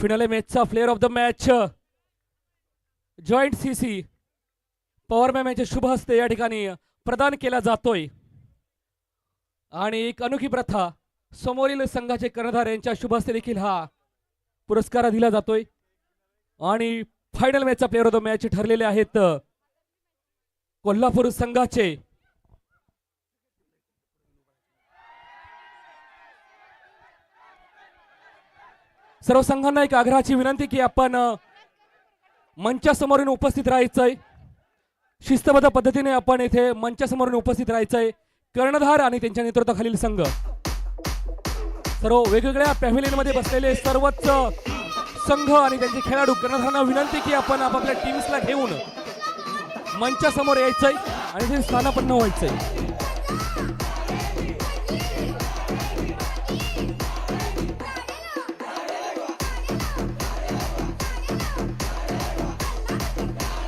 Finale मॅचचा player of the match joint CC Pawar ma'am यांच्या शुभ हस्ते या ठिकाणी प्रदान केला जातोय आणि एक अनोखी प्रथा समोरील संघाचे कर्णधार यांच्या शुभ हस्ते देखील हा पुरस्कार दिला जातोय आणि फायनल मॅचचा प्लेअर ऑफ द मॅच ठरलेले आहेत कोल्हापूर संघाचे सर्व संघांना एक आग्रहाची विनंती की आपण मंचासमोरून उपस्थित राहायचंय। शिस्तबद्ध पद्धतीने आपण इथे मंचासमोरून उपस्थित राहायचंय। कर्णधार आणि त्यांच्या नेतृत्वाखालील संघ सर्व वेगवेगळ्या पॅव्हिलियन मध्ये बसलेले सर्वच संघ आणि त्यांचे खेळाडू कर्णधारांना विनंती की आपण आपापल्या टीम्सला घेऊन मंचासमोर यायचंय आणि ते स्थानापन्न व्हायचंय।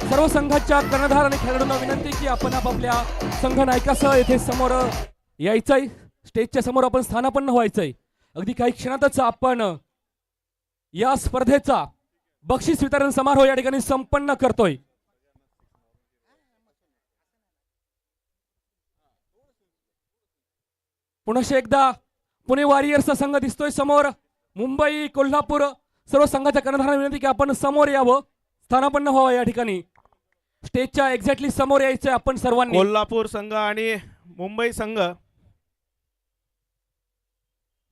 सर्व संघाच्या कर्णधार आणि खेळाडूंना विनंती की आपण आपापल्या संघ नायकासह येथे समोर यायचंय। स्टेजच्या समोर आपण स्थानापन्न व्हायचंय। अगदी काही क्षणातच आपण या स्पर्धेचा बक्षीस वितरण समारोह या ठिकाणी संपन्न करतोय। पुन्हा एकदा पुणे वॉरियर्सचा संघ दिसतोय समोर। मुंबई कोल्हापूर सर्व संघाच्या कर्णधारांना विनंती की आपण समोर यावं, स्थानापन्न व्हावं। या ठिकाणी स्टेजच्या एक्झॅक्टली समोर यायचंय आपण सर्वांनी। कोल्हापूर संघ आणि मुंबई संघ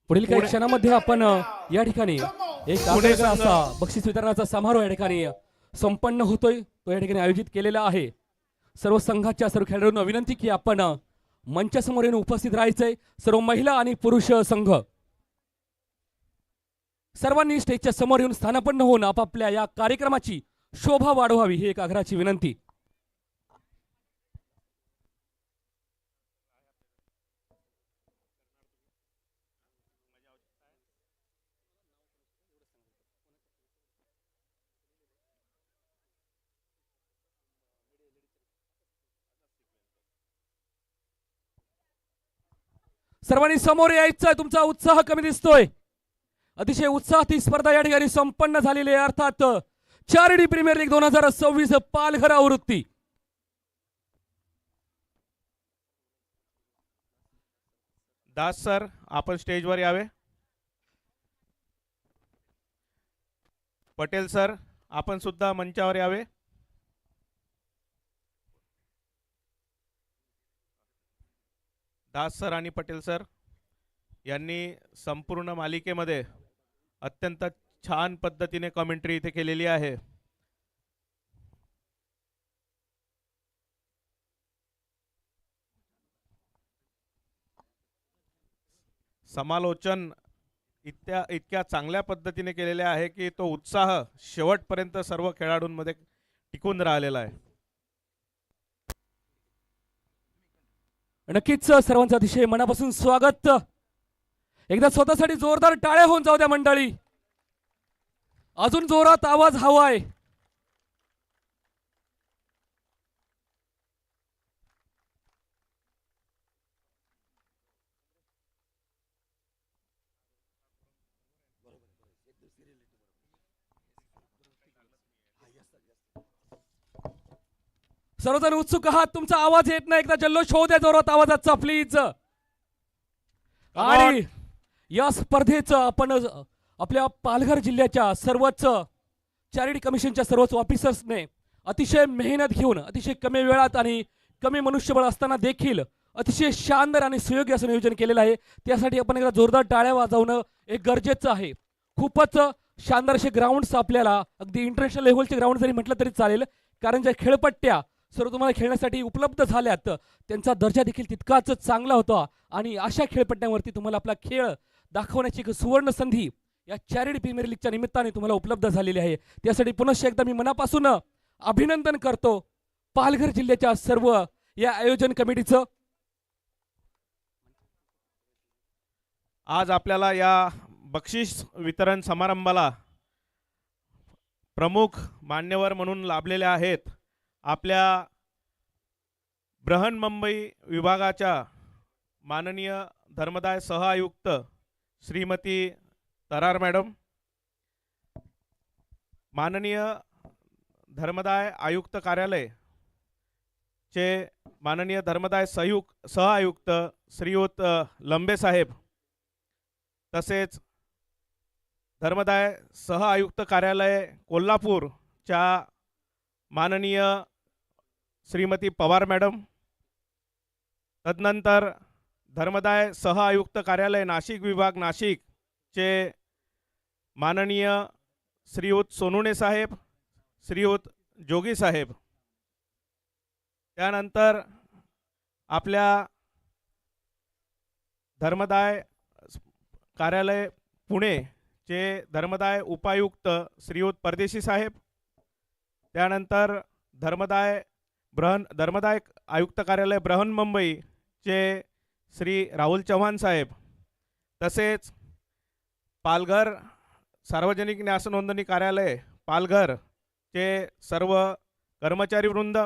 पुढील काही क्षणामध्ये आपण या ठिकाणी एक आगळेवेगळा असा बक्षीस वितरणाचा समारोह या ठिकाणी संपन्न होतोय, तो या ठिकाणी आयोजित केलेला आहे। सर्व संघाच्या सर्व खेळाडूंना विनंती की आपण मंचासमोर येऊन उपस्थित राहायचंय। सर्व महिला आणि पुरुष संघ सर्वांनी स्टेजच्या समोर येऊन स्थानापन्न होऊन आपापल्या या कार्यक्रमाची शोभा वाढवावी ही एक आग्रहाची विनंती। सर्वांनी समोर यायचं, तुमचा उत्साह कमी दिसतोय। अतिशय उत्साहात ही स्पर्धा या ठिकाणी संपन्न झालेली आहे। अर्थात 4D प्रीमियर लीग 2026 पालघर आवृत्ती। दास सर आपण स्टेजवर यावे। पटेल सर आपण सुद्धा मंचावर यावे। दास सर आणि पटेल सर यांनी संपूर्ण मालिकेमध्ये अत्यंत छान पद्धतीने कमेंट्री इथे केलेली आहे। समालोचन इतक्या चांगल्या पद्धतीने केलेले आहे की तो उत्साह शेवटपर्यंत सर्व खेळाडूंमध्ये टिकून राहिलेला आहे। नक्कीच सर्वांचं अतिशय मनापासून स्वागत। एकदा स्वतःसाठी जोरदार टाळ्या होऊन जाऊ द्या मंडळी। अजून जोरात आवाज हवाय। सर्वजण उत्सुक आहात, तुमचा आवाज येत नाही, एकदा जल्लोष होऊ द्या जोरात आवाजाचा प्लीज। आणि या स्पर्धेचं आपण आपल्या पालघर जिल्ह्याच्या सर्वच चॅरिटी कमिशनच्या सर्वच ऑफिसर्सने अतिशय मेहनत घेऊन अतिशय कमी वेळात आणि कमी मनुष्यबळ असताना देखील अतिशय शानदार आणि सुयोग्य असं नियोजन केलेलं आहे। त्यासाठी आपण एकदा जोरदार टाळ्या वाजवणं एक गरजेचं आहे। खूपच शानदार असे ग्राउंड्स आपल्याला अगदी इंटरनॅशनल लेव्हलचे ग्राउंड जरी म्हटलं तरी चालेल, कारण ज्या खेळपट्ट्या सर्व तुम्हाला खेळण्यासाठी उपलब्ध झाल्यात त्यांचा दर्जा देखील तितकाच चांगला होता आणि अशा खेळपट्ट्यांवरती तुम्हाला आपला खेळ दाखवण्याची एक सुवर्ण संधी या चॅरिटी प्रीमियर लीगच्या निमित्ताने तुम्हाला उपलब्ध झालेली आहे। त्यासाठी पुनश्च एकदा मी मनापासून अभिनंदन करतो पालघर जिल्ह्याच्या सर्व या आयोजन कमिटीचं। आज आपल्याला या बक्षीस वितरण समारंभाला प्रमुख मान्यवर म्हणून लाभलेले आहेत आपल्या बृहन्मुंबई विभागाच्या माननीय धर्मदाय सह आयुक्त श्रीमती तरार मॅडम, माननीय धर्मदाय आयुक्त कार्यालय चे माननीय धर्मदाय सह आयुक्त श्रीयुत लंबे साहेब, तसेच धर्मदाय सह आयुक्त कार्यालय कोल्हापूरच्या माननीय श्रीमती पवार मॅडम, तदनंतर धर्मदाय सह आयुक्त कार्यालय नाशिक विभाग नाशिक चे माननीय श्रीयुत सोनुने साहेब, श्रीयुत जोगी साहेब, त्यानंतर आपल्या धर्मदाय कार्यालय पुणे चे धर्मदाय उपायुक्त श्रीयुत परदेशी साहेब, त्यानंतर धर्मदाय आयुक्त कार्यालय बृहन्मुंबई चे श्री राहुल चव्हाण साहेब, तसेच पालघर सार्वजनिक न्यास नोंदणी कार्यालय पालघर चे सर्व कर्मचारी वृंद,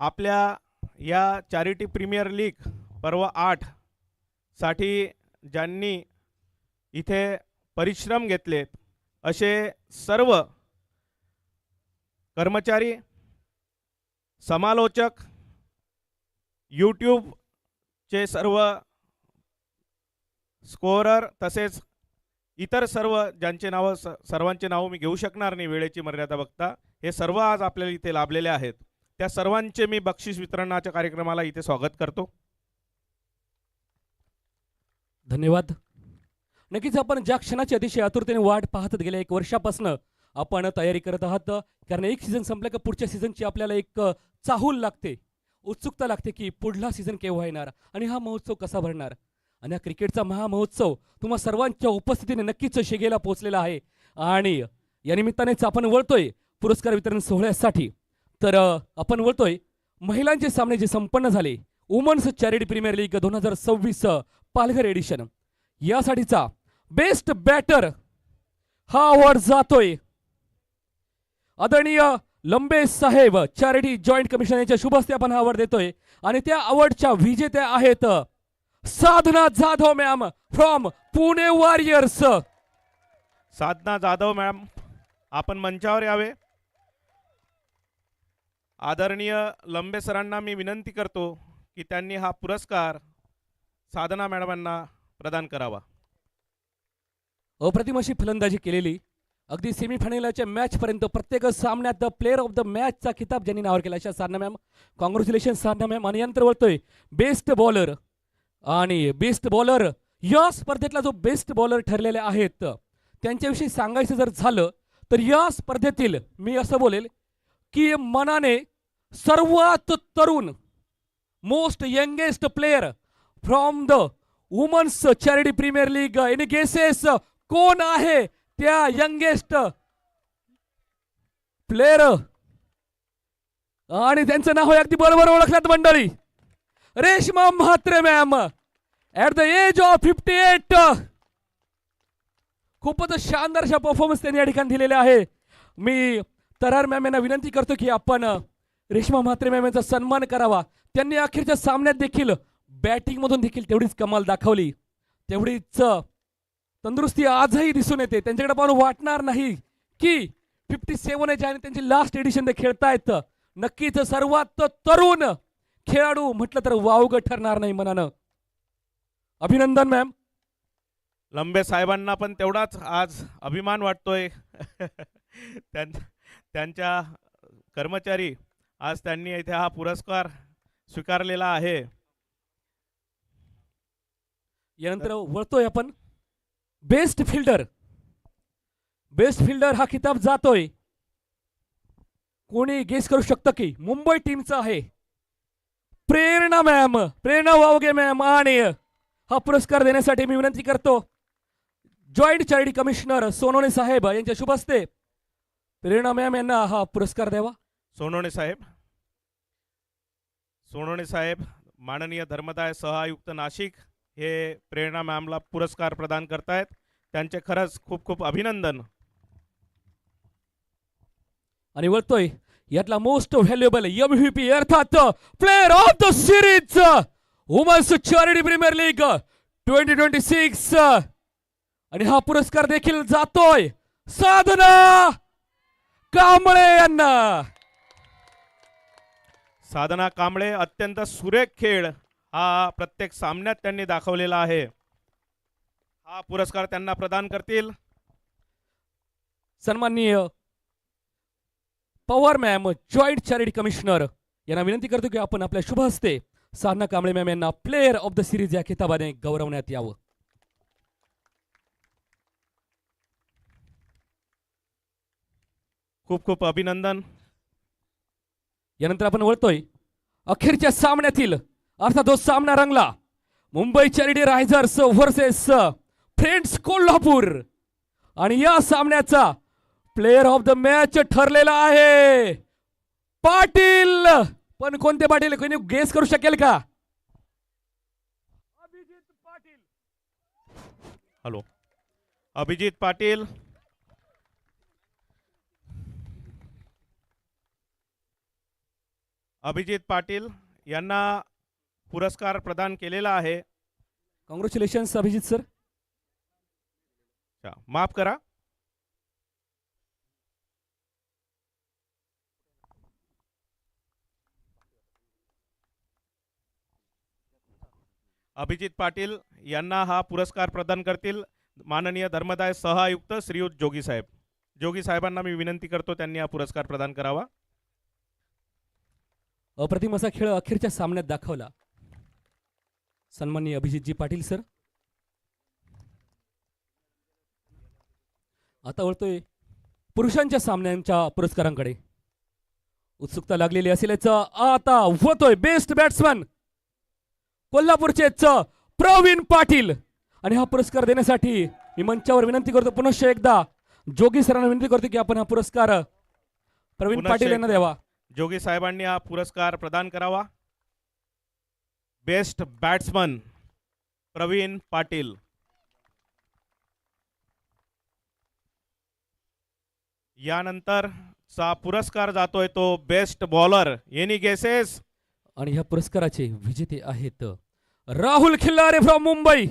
आपल्या या चॅरिटी प्रीमियर लीग पर्व 8 साठी ज्यांनी इथे परिश्रम घेतलेत असे सर्व कर्मचारी, समालोचक, यूट्यूबचे सर्व स्कोरर, तसेच इतर सर्व ज्यांचे नाव सर्वांचे नाव मी घेऊ शकणार नाही वेळेची मर्यादा बघता, हे सर्व आज आपल्याला इथे लाभलेले आहेत. त्या सर्वांचे मी बक्षीस वितरणाच्या कार्यक्रमाला इथे स्वागत करतो. धन्यवाद. नक्कीच आपण ज्या क्षणाची अतिशय आतुरतेने वाट पाहत गेल्या 1 वर्षापासून आपण तयारी करत आहात, कारण एक सीझन संपला की पुढच्या सीझनची आपल्याला एक चाहूल लागते, उत्सुकता लागते की पुढला सीझन केव्हा येणार आणि हा महोत्सव कसा भरणार. आणि हा क्रिकेटचा महामहोत्सव तुम्हा सर्वांच्या उपस्थितीने नक्कीच शिगेला पोहोचलेला आहे. आणि या निमित्तानेच आपण वळतोय पुरस्कार वितरण सोहळ्यासाठी. तर आपण वळतोय महिलांचे सामने जे संपन्न झाले, women's charity premier league 2026 Palghar edition, यासाठीचा बेस्ट बॅटर हा अवॉर्ड जातोय आदरणीय लंबे साहेब चॅरिटी जॉईंट कमिशन यांच्या शुभ हस्ते आपण हा अवॉर्ड देतोय. आणि त्या अवॉर्डच्या विजेत्या आहेत Sadhana Jadhav ma'am from Pune Warriors. Sadhana Jadhav ma'am, आपण मंचावर यावे. आदरणीय लंबे सरांना मी विनंती करतो की त्यांनी हा पुरस्कार साधना मॅडमांना प्रदान करावा. अप्रतिम अशी फलंदाजी केलेली, अगदी सेमीफायनलच्या मॅच पर्यंत प्रत्येक सामन्यात प्लेअर ऑफ द मॅचचा किताब ज्यांनी नावावर केला अशा साधना मॅम, कॉंग्रॅच्युलेशन साधना मॅम. आणि यंत्र वळतोय बेस्ट बॉलर. आणि बेस्ट बॉलर या स्पर्धेतला जो बेस्ट बॉलर ठरलेले आहेत त्यांच्याविषयी सांगायचं जर झालं तर या स्पर्धेतील मी असं बोलेल की मनाने सर्वात तरुण, most youngest player from the women's charity premier league, any guesses कोण आहे त्या यंगेस्ट प्लेयर? आणि त्यांचं नाव अगदी बरोबर ओळखल्यात मंडळी, Reshma Mhatre ma'am at the age of 58. खूपच शानदार अशा परफॉर्मन्स त्यांनी या ठिकाणी दिलेले आहे. मी तरार मॅम यांना विनंती करतो की आपण रेश्मा म्हात्रे मॅम यांचा सन्मान करावा. त्यांनी अखेरच्या सामन्यात देखील बॅटिंग मधून देखील तेवढीच कमाल दाखवली, तेवढीच तंदुरुस्ती आजही दिसून येते. त्यांच्याकडे पाहून वाटणार नाही की 57 आहे आणि त्यांची लास्ट एडिशन ते खेळतायत. नक्कीच सर्वात तरुण खेळाडू म्हटलं तर वावग ठरणार नाही मनानं. अभिनंदन मॅम. लंबे साहेबांना पण तेवढाच आज अभिमान वाटतोय. त्यांच्या कर्मचारी आज त्यांनी इथे हा पुरस्कार स्वीकारलेला आहे. यानंतर वळतोय आपण बेस्ट फिल्डर. बेस्ट फिल्डर हा किताब जातोय, कोणी गेस करू शकतं की मुंबई टीमचा आहे प्रेरणा मॅम, प्रेरणा वावगे मॅम. आणि हा पुरस्कार देण्यासाठी मी विनंती करतो जॉईंट चॅरिटी कमिशनर सोनोने साहेब यांच्या शुभ हस्ते प्रेरणा मॅम यांना हा पुरस्कार द्यावा. सोनोने साहेब माननीय धर्मदाय सह आयुक्त नाशिक हे प्रेरणा मॅमला पुरस्कार प्रदान करतायत. त्यांचे खरंच खूप खूप अभिनंदन. आणि वळतोय यातला मोस्ट व्हॅल्युएबल MVP अर्थात player of the series women's charity premier league 2026. आणि हा पुरस्कार देखील जातोय साधना कांबळे यांना. साधना कांबळे अत्यंत सुरेख खेळ हा प्रत्येक सामन्यात त्यांनी दाखवलेला आहे. हा पुरस्कार त्यांना प्रदान करतील सन्माननीय Pawar ma'am, joint charity commissioner यांना विनंती करतो की आपण आपल्या शुभ हस्ते साधना कांबळे मॅम यांना प्लेअर ऑफ द सिरीज या खिताबाने गौरवण्यात यावं. खूप खूप अभिनंदन. यानंतर आपण वळतोय अखेरच्या सामन्यातील, अर्थात तो सामना रंगला Mumbai charity risers versus friends Kolhapur. आणि या सामन्याचा प्लेअर ऑफ द मॅच ठरलेला आहे पाटील. पण कोणते पाटील, कोणी गेस करू शकेल का? अभिजित पाटील. हॅलो, अभिजित पाटील. अभिजित पाटील यांना पुरस्कार प्रदान केलेला आहे. Congratulations Abhijit sir. अच्छा, माफ करा. अभिजित पाटील यांना हा पुरस्कार प्रदान करतील माननीय धर्मदाय सह आयुक्त श्रीयुत जोगी साहेब. जोगी साहेबांना मी विनंती करतो त्यांनी हा पुरस्कार प्रदान करावा. अप्रतिम असा खेळ अखेरच्या सामन्यात दाखवला सन्माननीय अभिजितजी पाटील सर. आता वळतोय पुरुषांच्या सामन्यांच्या पुरस्कारांकडे. उत्सुकता लागलेली असेल याचं आता होतोय बेस्ट बॅट्समन कोल्हापूरचेच प्रवीण पाटील. आणि हा पुरस्कार देण्यासाठी मी मंचावर विनंती करतो पुनश्च एकदा जोगी सरांना विनंती करतो की आपण हा पुरस्कार प्रवीण पुनश्च पाटील यांना द्यावा. जोगी साहेबांनी हा पुरस्कार प्रदान करावा. Best batsman Pravin Patil. यानंतर चा पुरस्कार जातोय तो बेस्ट बॉलर. Any guesses? आणि ह्या पुरस्काराचे विजेते आहेत राहुल खिल्लारे फ्रॉम मुंबई.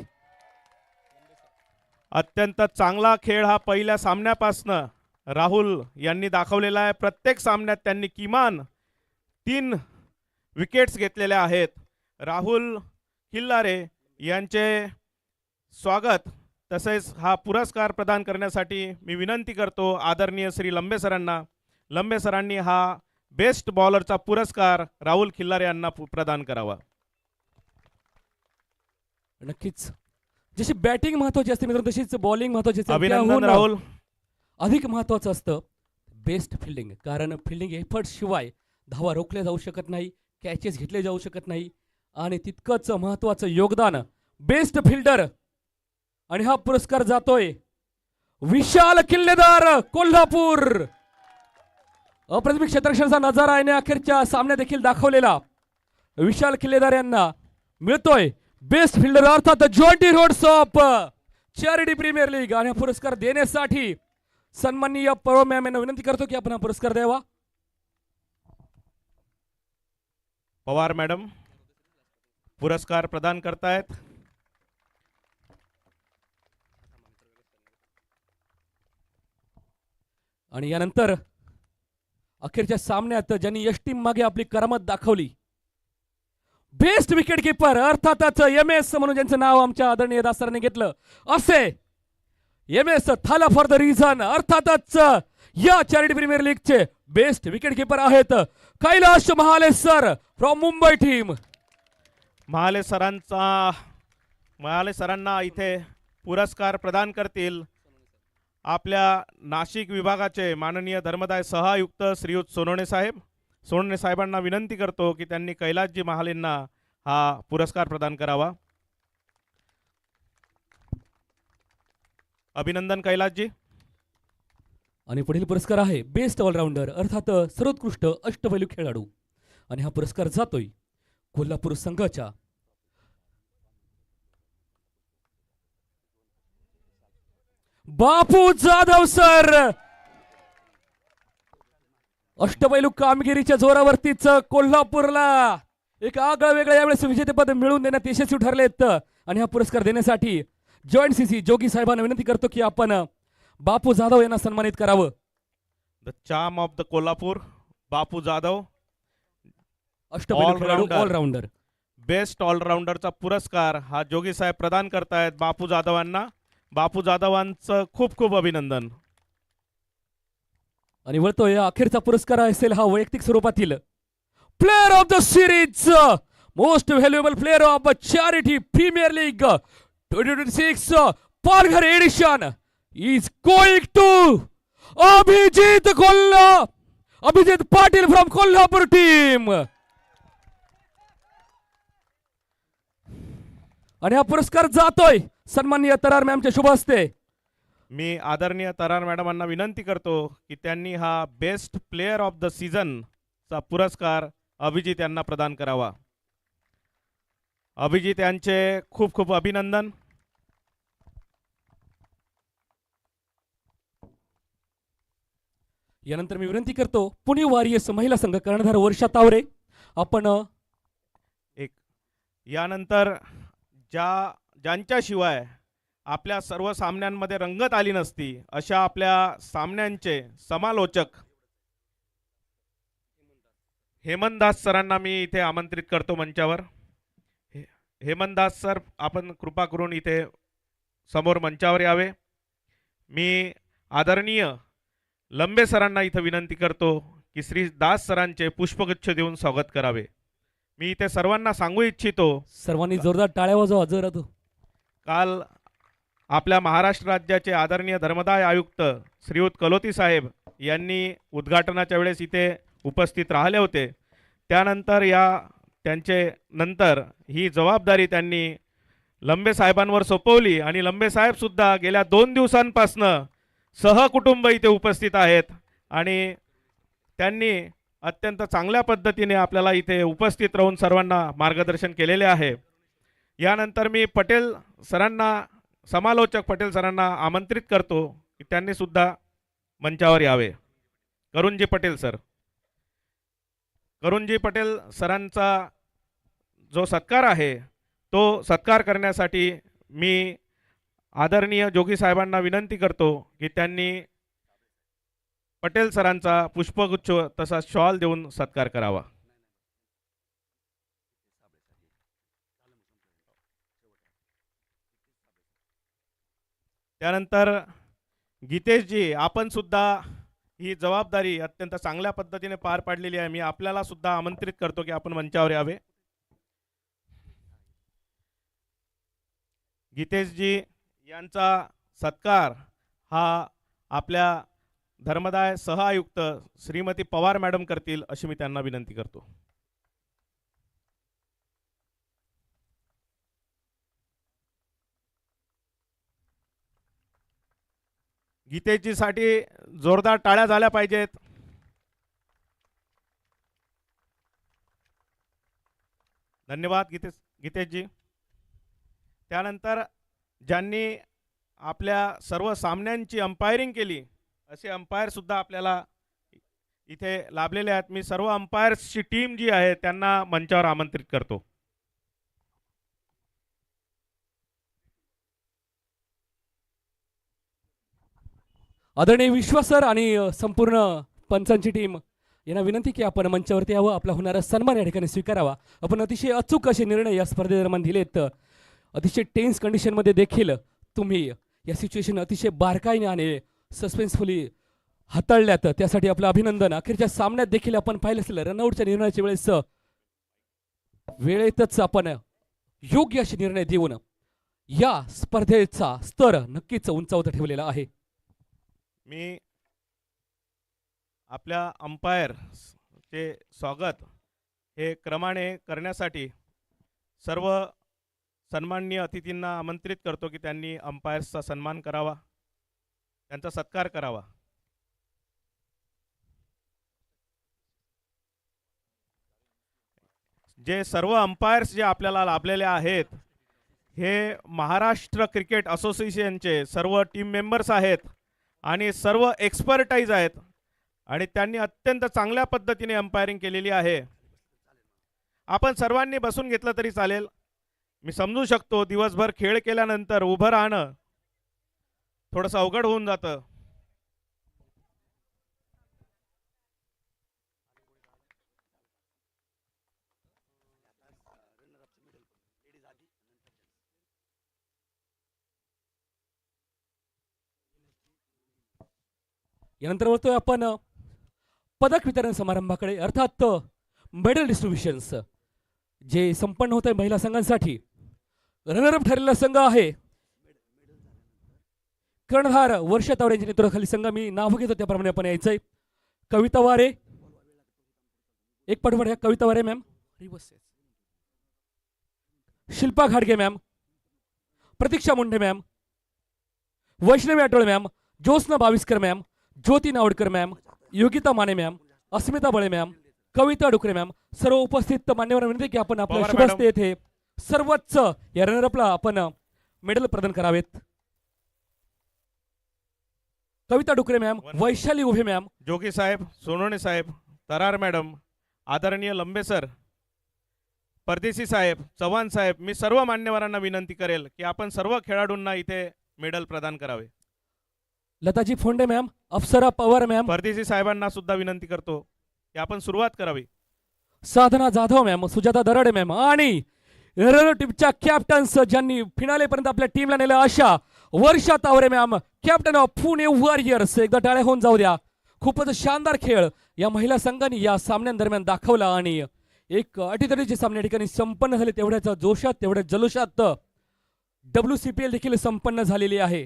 अत्यंत चांगला खेळ हा पहिल्या सामन्यापासनं राहुल यांनी दाखवलेला आहे. प्रत्येक सामन्यात त्यांनी किमान 3 विकेट्स घेतलेल्या आहेत. राहुल खिल्लारे यांचे स्वागत तसेच हा पुरस्कार प्रदान करण्यासाठी मी विनंती करतो आदरणीय श्री लंबे सरांना. लंबे सरांनी हा बेस्ट बॉलरचा पुरस्कार राहुल खिल्लारे यांना प्रदान करावा. नक्कीच जशी बॅटिंग महत्वाची असते मित्रांनो तशीच बॉलिंग महत्वाची असते. अभिनंदन त्याहून राहुल. अधिक महत्वाचं असतं बेस्ट फिल्डिंग. कारण फिल्डिंग एफर्ट शिवाय धावा रोखल्या जाऊ शकत नाही, कॅचेस घेतले जाऊ शकत नाही. आणि तितकंच महत्वाचं योगदान बेस्ट फिल्डर. आणि हा पुरस्कार जातोय विशाल किल्लेदार कोल्हापूर. अप्रतिम क्षेत्ररक्षणाचा नजारा याने अखेरच्या सामन्यात देखील दाखवलेला विशाल किल्लेदार यांना मिळतोय बेस्ट फिल्डर अर्थात Jonty Rhodes of charity premier league. आणि हा पुरस्कार देण्यासाठी सन्माननीय पवार मॅम यांना विनंती करतो की आपण हा पुरस्कार द्यावा. पवार मॅडम पुरस्कार प्रदान करतायत. आणि यानंतर अखेरच्या सामन्यात ज्यांनी यश टीम मागे आपली करामत दाखवली बेस्ट विकेट कीपर अर्थातच MS म्हणून ज्यांचं नाव आमच्या आदरणीय दासरांनी घेतलं असे MS थाला फॉर द रिझन. अर्थातच या चॅरिटी प्रीमियर लीगचे बेस्ट विकेट कीपर आहेत Kailash Mahale sir from Mumbai team. Mahale सरांना इथे पुरस्कार प्रदान करतील आपल्या नाशिक विभागाचे माननीय धर्मदाय सह आयुक्त श्रीयुत सोनवणे साहेब. सोनवणे साहेबांना विनंती करतो की त्यांनी कैलासजी महालेंना हा पुरस्कार प्रदान करावा. अभिनंदन कैलासजी. आणि पुढील पुरस्कार आहे बेस्ट ऑलराऊंडर अर्थात सर्वोत्कृष्ट अष्टपैलू खेळाडू. आणि हा पुरस्कार जातोय कोल्हापूर संघाच्या बापू जाधव सर. अष्टपैलू कामगिरीच्या जोरावरतीच कोल्हापूरला एक आगळं वेगळं यावेळेस विजेतेपद मिळवून देण्यात यशस्वी ठरलेत. आणि हा पुरस्कार देण्यासाठी जॉईंट CC जोगी साहेबांना विनंती करतो की आपण बापू जाधव यांना सन्मानित करावं. The charm of the Kolhapur Bapu Jadhav अष्टपैलू खेळाडू All-rounder. ऑलराऊंडर. बेस्ट ऑलराऊंडरचा पुरस्कार हा जोगी साहेब प्रदान करतायत बापू जाधवांना. बापू जाधवांचं खूप खूप अभिनंदन. आणि वळतो या अखेरचा पुरस्कार असेल हा वैयक्तिक स्वरूपातील player of the series, most valuable player of charity premier league 2026 Palghar edition is going to Abhijit Patil from Kolhapur team. आणि हा पुरस्कार जातोय सन्माननीय तरार मॅमच्या शुभ हस्ते. मी आदरणीय तरार मॅडमांना विनंती करतो की त्यांनी हा बेस्ट प्लेअर ऑफ द सीझनचा पुरस्कार अभिजित यांना प्रदान करावा. अभिजित यांचे खूप खूप अभिनंदन. यानंतर मी विनंती करतो पुणे वॉरियर्स महिला संघ कर्णधार वर्षा तावरे. आपण यानंतर ज्यांच्याशिवाय आपल्या सर्व सामन्यांमध्ये रंगत आली नसती अशा आपल्या सामन्यांचे समालोचक हेमंतदास सरांना मी इथे आमंत्रित करतो मंचावर. हेमंतदास सर, आपण कृपा करून इथे समोर मंचावर यावे. मी आदरणीय लंबे सरांना इथं विनंती करतो की श्री दास सरांचे पुष्पगुच्छ देऊन स्वागत करावे. मी इथे सर्वांना सांगू इच्छितो, सर्वांनी जोरदार टाळ्या वाजवा जरा तो. काल आपल्या महाराष्ट्र राज्याचे आदरणीय धर्मदाय आयुक्त श्रीयुत कलोती साहेब यांनी उद्घाटनाच्या वेळेस इथे उपस्थित राहिले होते. त्यानंतर त्यांचे नंतर ही जबाबदारी त्यांनी लंबे साहेबांवर सोपवली आणि लंबे साहेब सुद्धा गेल्या 2 दिवसांपासनं सहकुटुंब इथे उपस्थित आहेत आणि त्यांनी अत्यंत चांगल्या पद्धतीने आपल्याला इथे उपस्थित राहून सर्वांना मार्गदर्शन केलेले आहे. यानंतर मी समालोचक पटेल सरांना आमंत्रित करतो की त्यांनी सुद्धा मंचावर यावे. करुणजी पटेल सर. करुणजी पटेल सरांचा जो सत्कार आहे तो सत्कार करण्यासाठी मी आदरणीय जोगी साहेबांना विनंती करतो की त्यांनी पटेल सरांचा पुष्पगुच्छ तसा शॉल देऊन सत्कार करावा. त्यानंतर गीतेशजी, आपण सुद्धा ही जबाबदारी अत्यंत चांगल्या पद्धतीने पार पाडलेली आहे. मी आपल्याला सुद्धा आमंत्रित करतो की आपण मंचावर यावे. गीतेशजी यांचा सत्कार हा आपल्या धर्मदाय सहआयुक्त श्रीमती पवार मॅडम करतील अशी मी त्यांना विनंती करतो. गीतेशजीसाठी जोरदार टाळ्या झाल्या पाहिजेत. धन्यवाद गीतेशजी. त्यानंतर ज्यांनी आपल्या सर्व सामन्यांची अंपायरिंग केली असे अंपायर सुद्धा आपल्याला इथे लाभलेले आहेत. मी सर्व अंपायर्सची टीम जी आहे त्यांना मंचावर आमंत्रित करतो. आदरणीय विश्वास सर आणि संपूर्ण पंचांची टीम यांना विनंती की आपण मंचावरती यावं, आपला होणारा सन्मान या ठिकाणी स्वीकारावा. आपण अतिशय अचूक असे निर्णय या स्पर्धेदरम्यान दिलेत. अतिशय टेन्स कंडिशनमध्ये देखील तुम्ही या सिच्युएशन अतिशय बारकाईने आणि सस्पेन्सफुली हाताळल्यात, त्यासाठी आपलं अभिनंदन. अखेरच्या सामन्यात देखील आपण पाहिलं असेल रनआउटच्या निर्णयाच्या वेळेस वेळेतच आपण योग्य असे निर्णय देऊन या स्पर्धेचा स्तर नक्कीच उंचावत ठेवलेला आहे. मी आपल्या अंपायरचे स्वागत हे क्रमाने करण्यासाठी सर्व सन्माननीय अतिथींना आमंत्रित करतो की त्यांनी अंपायर्सचा सन्मान करावा, त्यांचा सत्कार करावा. जे सर्व अंपायर्स जे आपल्याला लाभलेले आहेत हे महाराष्ट्र क्रिकेट असोसिएशनचे सर्व टीम मेंबर्स आहेत आणि सर्व एक्सपर्टाईज आहेत आणि त्यांनी अत्यंत चांगल्या पद्धतीने अंपायरिंग केलेली आहे. आपण सर्वांनी बसून घेतलं तरी चालेल. मी समजू शकतो दिवसभर खेळ केल्यानंतर उभं राहणं थोडंसं अवघड होऊन जातं. यानंतर वळतोय आपण पदक वितरण समारंभाकडे, अर्थात मेडल डिस्ट्रीब्युशन्स जे संपन्न होत आहे महिला संघांसाठी. रनरअप ठरलेला संघ आहे कर्णधार वर्षा तावडे यांच्या नेतृत्वाखाली संघ. मी नाव घेतो त्याप्रमाणे आपण यायचंय. कविता वारे, एक पाठोपाठ या. कविता वारे मॅम, शिल्पा घाडगे ma'am, Pratiksha Munde ma'am, Vaishnavi Athavale ma'am, Jyotsna Baviskar ma'am, Jyoti Navadkar ma'am, Yogita Mane ma'am, Asmita Bale ma'am, Kavita Dukre ma'am, सर्व उपस्थित मान्यवर विनंती की आपण आपल्या पवार शुभहस्ते येथे सर्वोच्च या रनरअपला आपण मेडल प्रदान करावेत. कविता डुकरे मॅम, वैशाली उभे मॅम, जोगी साहेब, सोनवणे साहेब, तरार मॅडम, आदरणीय लंबे सर, परदेशी साहेब, चव्हाण साहेब, मी सर्व मान्यवरांना विनंती करेल की आपण सर्व खेळाडूंना इथे मेडल प्रदान करावे. लताजी फोंडे मॅम, अप्सरा पवार मॅम, परदेशी साहेबांना सुद्धा विनंती करतो की आपण सुरुवात करावी. साधना जाधव मॅम, सुजाता दराडे मॅम आणि टीमच्या कॅप्टन्स ज्यांनी फिनाले पर्यंत आपल्या टीमला नेलं अशा Varsha Taware ma'am, captain of Pune Warriors. एकदा टाळ्या होऊन जाऊ द्या. खूपच शानदार खेळ या महिला संघाने या सामन्यांदरम्यान दाखवला आणि एक अटीतटीचे सामने या ठिकाणी संपन्न झाले. तेवढ्याच जोशात, तेवढ्या जल्लोषात WCPL देखील संपन्न झालेली आहे.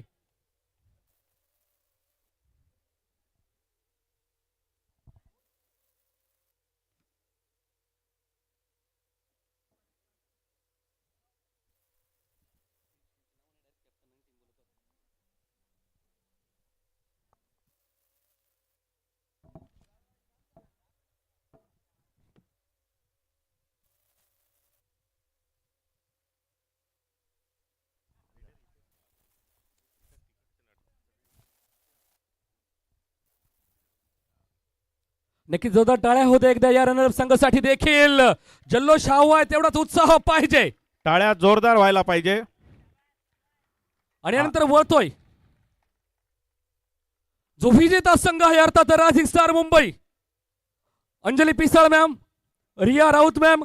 नक्की जोरदार टाळ्या होते एकदा या रनरअप संघासाठी देखील. जल्लोष हवा आहे तेवढाच उत्साह पाहिजे. टाळ्या जोरदार व्हायला पाहिजे. आणि यानंतर वळतोय जो विजेता संघ आहे अर्थात Rising Star Mumbai. Anjali Pisal ma'am, Riya Raut ma'am,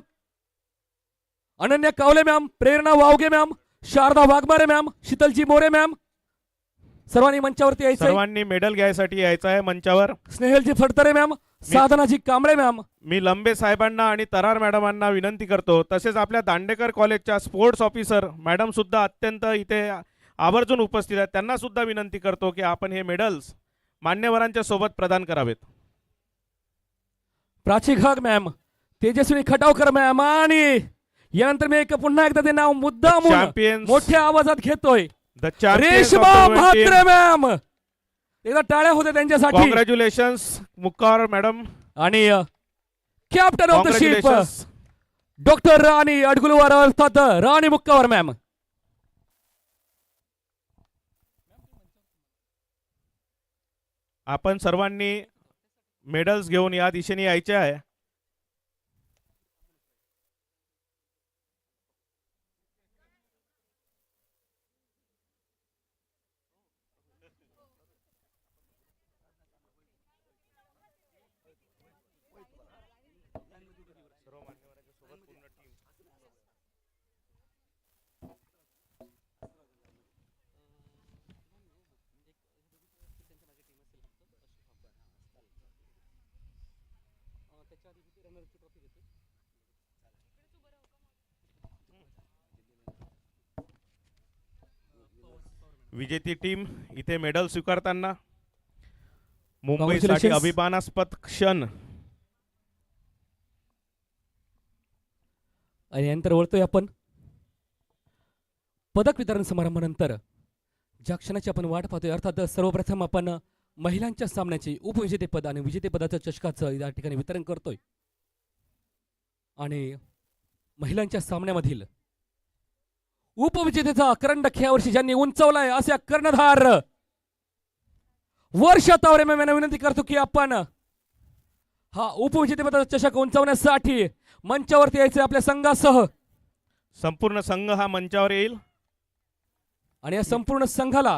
Ananya Kawale ma'am, Prerna Wavge ma'am, Sharda Waghmare ma'am, Sheetalji More ma'am, सर्वांनी मंचावरती यायचं. सर्वांनी मेडल घ्यायसाठी यायचं आहे मंचावर. Snehalji Phadtare ma'am, Sadhanaji Kamble ma'am. मी लंबे साहेबांना आणि तरार मॅडमांना विनंती करतो. तसेच आपल्या दांडेकर कॉलेजच्या स्पोर्ट्स ऑफिसर मॅडम सुद्धा अत्यंत इथे आवर्जून उपस्थित आहेत. त्यांना सुद्धा विनंती करतो की आपण हे मेडल्स मान्यवरांच्या सोबत प्रदान करावेत. प्राची घाग मॅम, तेजस्विनी खटावकर मॅम आणि यानंतर मी पुन्हा एकदा ते नाव मुद्दाम चॅम्पियन्स मोठ्या आवाजात घेतोय. The champions Reshma Mhatre ma'am, एकदा टाळ्या होते त्यांच्यासाठी. Congratulations Mukkar madam. आणि captain of the ship congratulations. Doctor Rani Adgulwar अर्थात राणी मुक्कावर मॅम. आपण सर्वांनी मेडल्स घेऊन या दिशेने यायचे आहे. विजेती टीम इथे मेडल स्वीकारताना मुंबईसाठी Congratulations. अभिमानास्पद क्षण. आणि यानंतर वळतोय आपण पदक वितरण समारंभानंतर ज्या क्षणाची आपण वाट पाहतोय अर्थात सर्वप्रथम आपण महिलांच्या सामन्याचे उपविजेतेपद आणि विजेतेपदाच्या चषकाचं या ठिकाणी वितरण करतोय. आणि महिलांच्या सामन्यामधील उपविजेतेचा करंडक ह्या वर्षी ज्यांनी उंचवलाय अशा कर्णधार वर्षा तावरे मॅम यांना विनंती करतो की आपण हा उपविजेतेपदाचा चषक उंचवण्यासाठी मंचावरती यायचे आपल्या संघासह. संपूर्ण संघ हा मंचावर येईल. आणि या संपूर्ण संघाला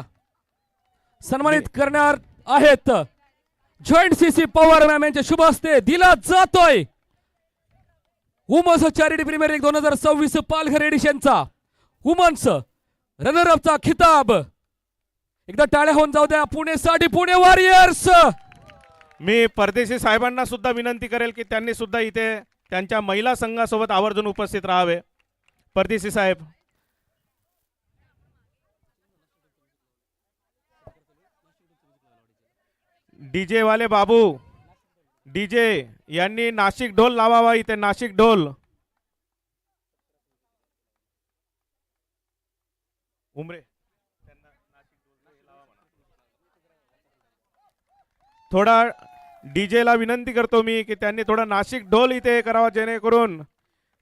सन्मानित करणार आहेत. जॉईंट सीसी पवार मॅम यांच्या शुभ हस्ते दिला जातोय women's charity premier league 2026 Palghar एडिशनचा वुमन्स रनर अपचा खिताब. एकदा टाळ्या होऊन जाऊ द्या पुणेसाठी, पुणे वॉरियर्स. मी परदेशी साहेबांना सुद्धा विनंती करेल की त्यांनी सुद्धा इथे त्यांच्या महिला संघासोबत आवर्जून उपस्थित राहावे. परदेशी साहेब, डीजे वाले बाबू, डीजे यांनी नाशिक ढोल लावावा इथे, नाशिक ढोल. उमरे थोडा डीजे ला विनंती करतो मी की त्यांनी थोडा नाशिक ढोल इथे करावा, जेणेकरून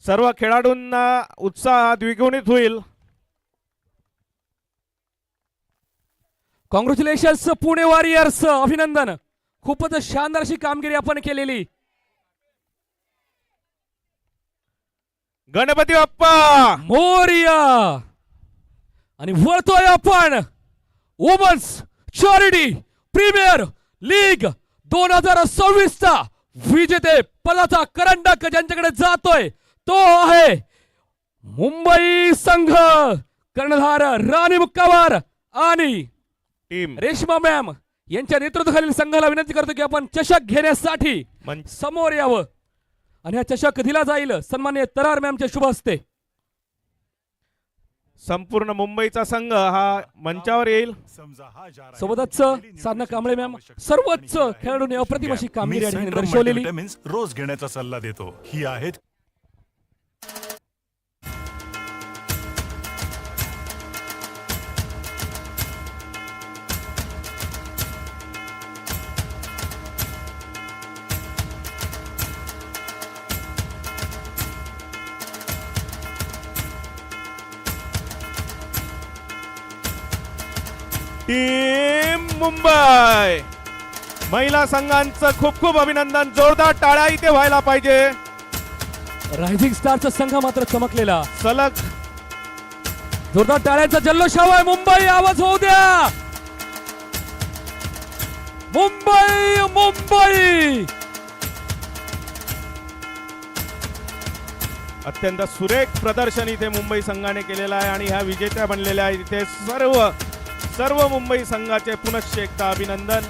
सर्व खेळाडूंना उत्साह द्विगुणित होईल. कॉंग्रॅच्युलेशन्स पुणे वॉरियर्स, अभिनंदन. खूपच शानदार अशी कामगिरी आपण केलेली. गणपती बाप्पा मोरया. आणि वळतोय आपण वुमन्स चॅरिटी प्रीमियर लीग 2026 चा विजेते पदाचा करंडक ज्यांच्याकडे जातोय तो आहे मुंबई संघ. कर्णधार राणी मुक्कावर आणि टीम रेश्मा मॅम यांच्या नेतृत्वाखालील संघाला विनंती करतो की आपण चषक घेण्यासाठी समोर यावं. आणि हा चषक दिला जाईल सन्माननीय तरार मॅमच्या शुभ हस्ते. संपूर्ण मुंबईचा संघ हा मंचावर येईल. सोबतच साधना कांबळे मॅम, सर्वच खेळाडूंनी अप्रतिम अशी कामगिरी या ठिकाणी दर्शवलेली. रोज घेण्याचा सल्ला देतो. ही आहेत टीम मुंबई. महिला संघांचं खूप खूप अभिनंदन. जोरदार टाळ्या इथे व्हायला पाहिजे. रायझिंग स्टारचा संघ मात्र चमकलेला. सलग जोरदार टाळ्यांचा जल्लोष हवाय. मुंबई आवाज होऊ द्या. मुंबई मुंबई. अत्यंत सुरेख प्रदर्शन इथे मुंबई संघाने केलेलं आहे आणि ह्या विजेत्या बनलेल्या आहेत. इथे सर्व मुंबई संघाचे पुनश्च एकदा अभिनंदन.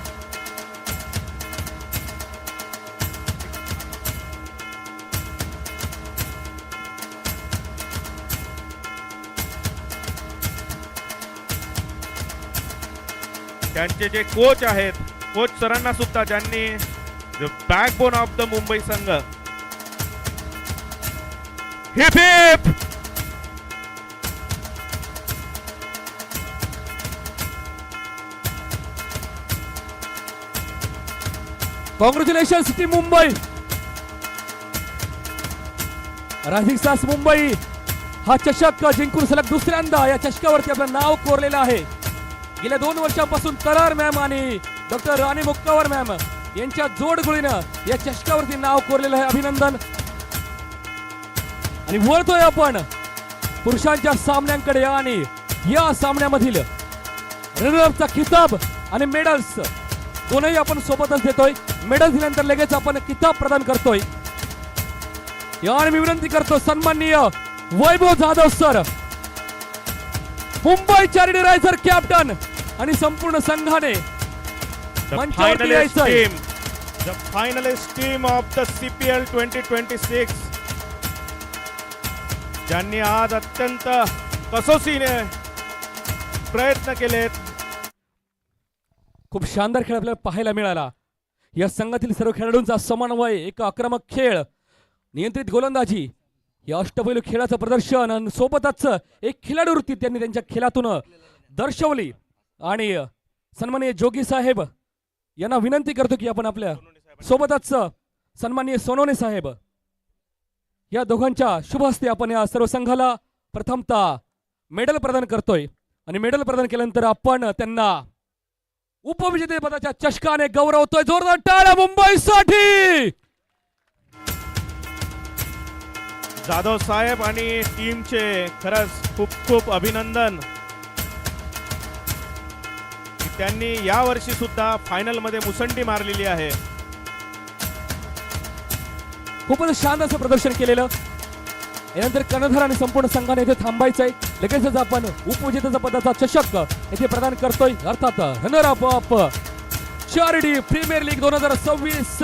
त्यांचे जे कोच आहेत, कोच सरांना सुद्धा, ज्यांनी बॅकबोन ऑफ द मुंबई संघ. Heap heap. Congratulations team Mumbai. Rising stars Mumbai हा चषक जिंकून सलग दुसऱ्यांदा या चषकावरती आपलं नाव कोरलेलं आहे. गेल्या 2 वर्षांपासून तरार मॅम आणि डॉक्टर राणी मुक्कावर मॅम यांच्या जोडगोळीनं या चषकावरती नाव कोरलेलं आहे. अभिनंदन. आणि वळतोय आपण पुरुषांच्या सामन्यांकडे आणि या सामन्यामधील रनरअपचा खिताब आणि मेडल्स दोनही आपण सोबतच देतोय. मेडल दिल्यानंतर लगेच आपण किताब प्रदान करतोय. आणि मी विनंती करतो सन्माननीय Vaibhav Jadhav sir, Mumbai charity riser captain आणि संपूर्ण संघाने मंचावरती यायचंय. The finalist team of the CPL 2026, ज्यांनी आज अत्यंत कसोशीने प्रयत्न केलेत. खूप शानदार खेळ आपल्याला पाहायला मिळाला. या संघातील सर्व खेळाडूंचा समन्वय, एक आक्रमक खेळ, नियंत्रित गोलंदाजी, या अष्टपैलू खेळाचं प्रदर्शन आणि सोबतच एक खिलाडू वृत्ती त्यांनी त्यांच्या खेळातून दर्शवली. आणि सन्माननीय जोगी साहेब यांना विनंती करतो की आपण आपल्या सोबतच सन्माननीय सोनवणे साहेब या दोघांच्या शुभ हस्ते आपण या सर्व संघाला प्रथमतः मेडल प्रदान करतोय. आणि मेडल प्रदान केल्यानंतर आपण त्यांना उपविजेतेपदाच्या चषकाने गौरवतोय. जोरदार टाळ्या मुंबईसाठी. जाधव साहेब आणि टीमचे खरंच खूप खूप अभिनंदन. त्यांनी या वर्षी सुद्धा फायनल मध्ये मुसंडी मारलेली आहे. खूपच शांत असं प्रदर्शन केलेलं. यानंतर कर्णधार आणि संपूर्ण संघाने इथे थांबायचंय. लगेचच आपण उपविजेता पदाचा चषक इथे प्रदान करतोय. अर्थात runner up of charity premier league 2026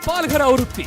Palghar आवृत्ती.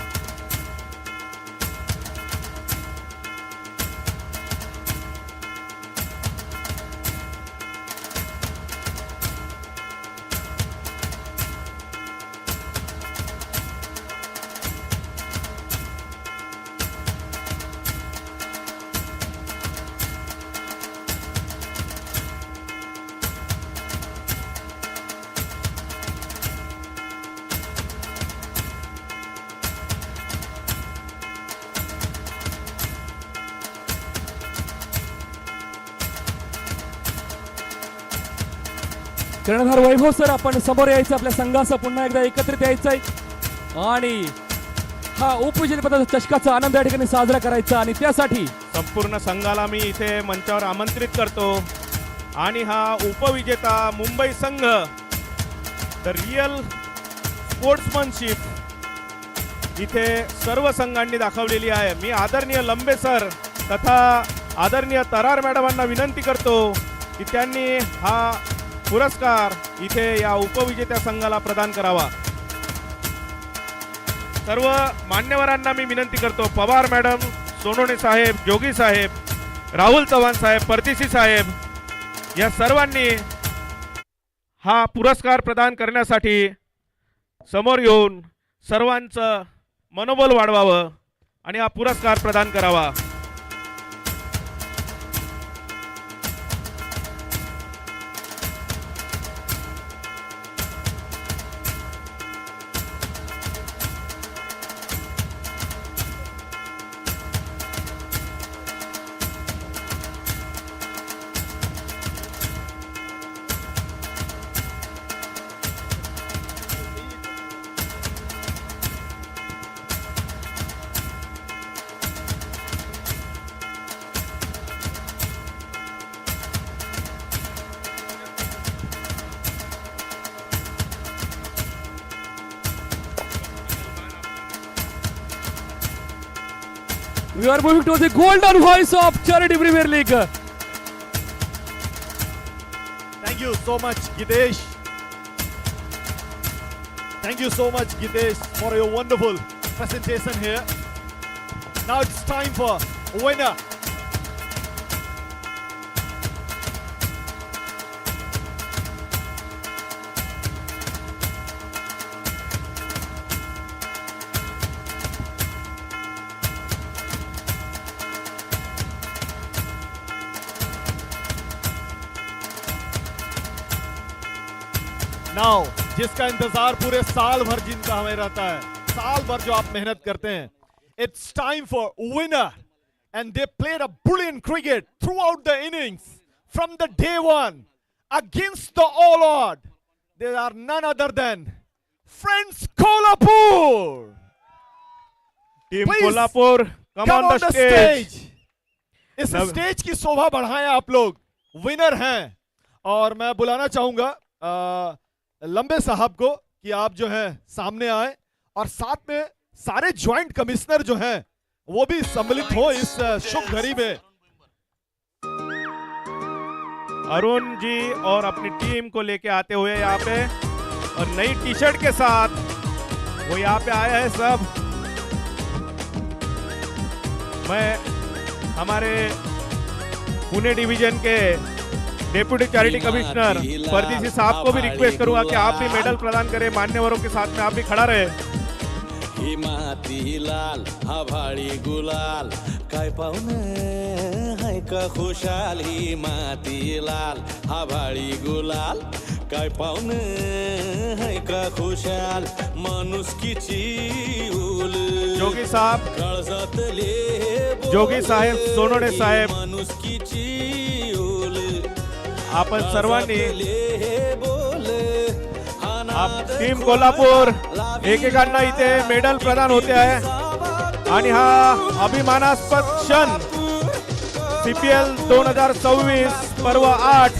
कर्णधार वैभव सर, आपण समोर यायचं. आपल्या संघाचं पुन्हा एकदा एकत्रित यायचंय आणि हा उपविजेतेपदाचा चषकाचा आनंद या ठिकाणी साजरा करायचा. आणि त्यासाठी संपूर्ण संघाला मी इथे मंचावर आमंत्रित करतो. आणि हा उपविजेता मुंबई संघ द रिअल स्पोर्ट्समनशिप इथे सर्व संघांनी दाखवलेली आहे. मी आदरणीय लंबे सर तथा आदरणीय तरार मॅडमांना विनंती करतो की त्यांनी हा पुरस्कार इथे या उपविजेत्या संघाला प्रदान करावा. सर्व मान्यवरांना मी विनंती करतो. पवार मॅडम, सोनोने साहेब, जोगी साहेब, राहुल चव्हाण साहेब, परदेशी साहेब या सर्वांनी हा पुरस्कार प्रदान करण्यासाठी समोर येऊन सर्वांचं मनोबल वाढवावं आणि हा पुरस्कार प्रदान करावा. we are moving towards the golden voice of Charity Premier League. Thank you so much, Gitesh. Thank you so much, Gitesh, for your wonderful presentation here. Now it's time for winner. Now जिसका इंतजार पूरे साल भर जिनका हमें रहता है, साल भर जो आप मेहनत करते हैं, it's time for winner. And they played a brilliant cricket throughout the innings from the day one against the all odd. They are none other than friends Kolhapur. Team Please, Kolhapur, come on the stage. इस stage की शोभा बढ़ाएं आप लोग. Winner हैं और मैं बुलाना चाहूंगा लंबे साहब को कि आप जो है सामने आए और साथ में सारे ज्वाइंट कमिश्नर जो हैं वो भी सम्मिलित हो इस शुभ घड़ी में. अरुण जी और अपनी टीम को लेके आते हुए यहाँ पे और नई टी शर्ट के साथ वो यहाँ पे आए हैं सब. मैं हमारे पुणे डिवीजन के डेप्यूटी चैरिटी कमिश्नर परदेशी साहब को भी रिक्वेस्ट करूंगा कि आप भी मेडल प्रदान करें. मान्यवरों के साथ में आप भी खड़ा रहे. ही माती लाल आभाळी गुलाल काय पाहुणे हाय का खुशाल. ही माती लाल आभाळी गुलाल काय पाहुणे हाय का खुशाल. माणुसकीची उल जोगी साहब, काळजातले जोगी साहेब, सोनोने साहेब, माणुसकीची उल आपण सर्वांनी बोल. आप टीम कोल्हापूर एकेकांना इथे मेडल प्रदान होते आहे आणि हा अभिमानास्पद क्षण CPL 2026 पर्व 8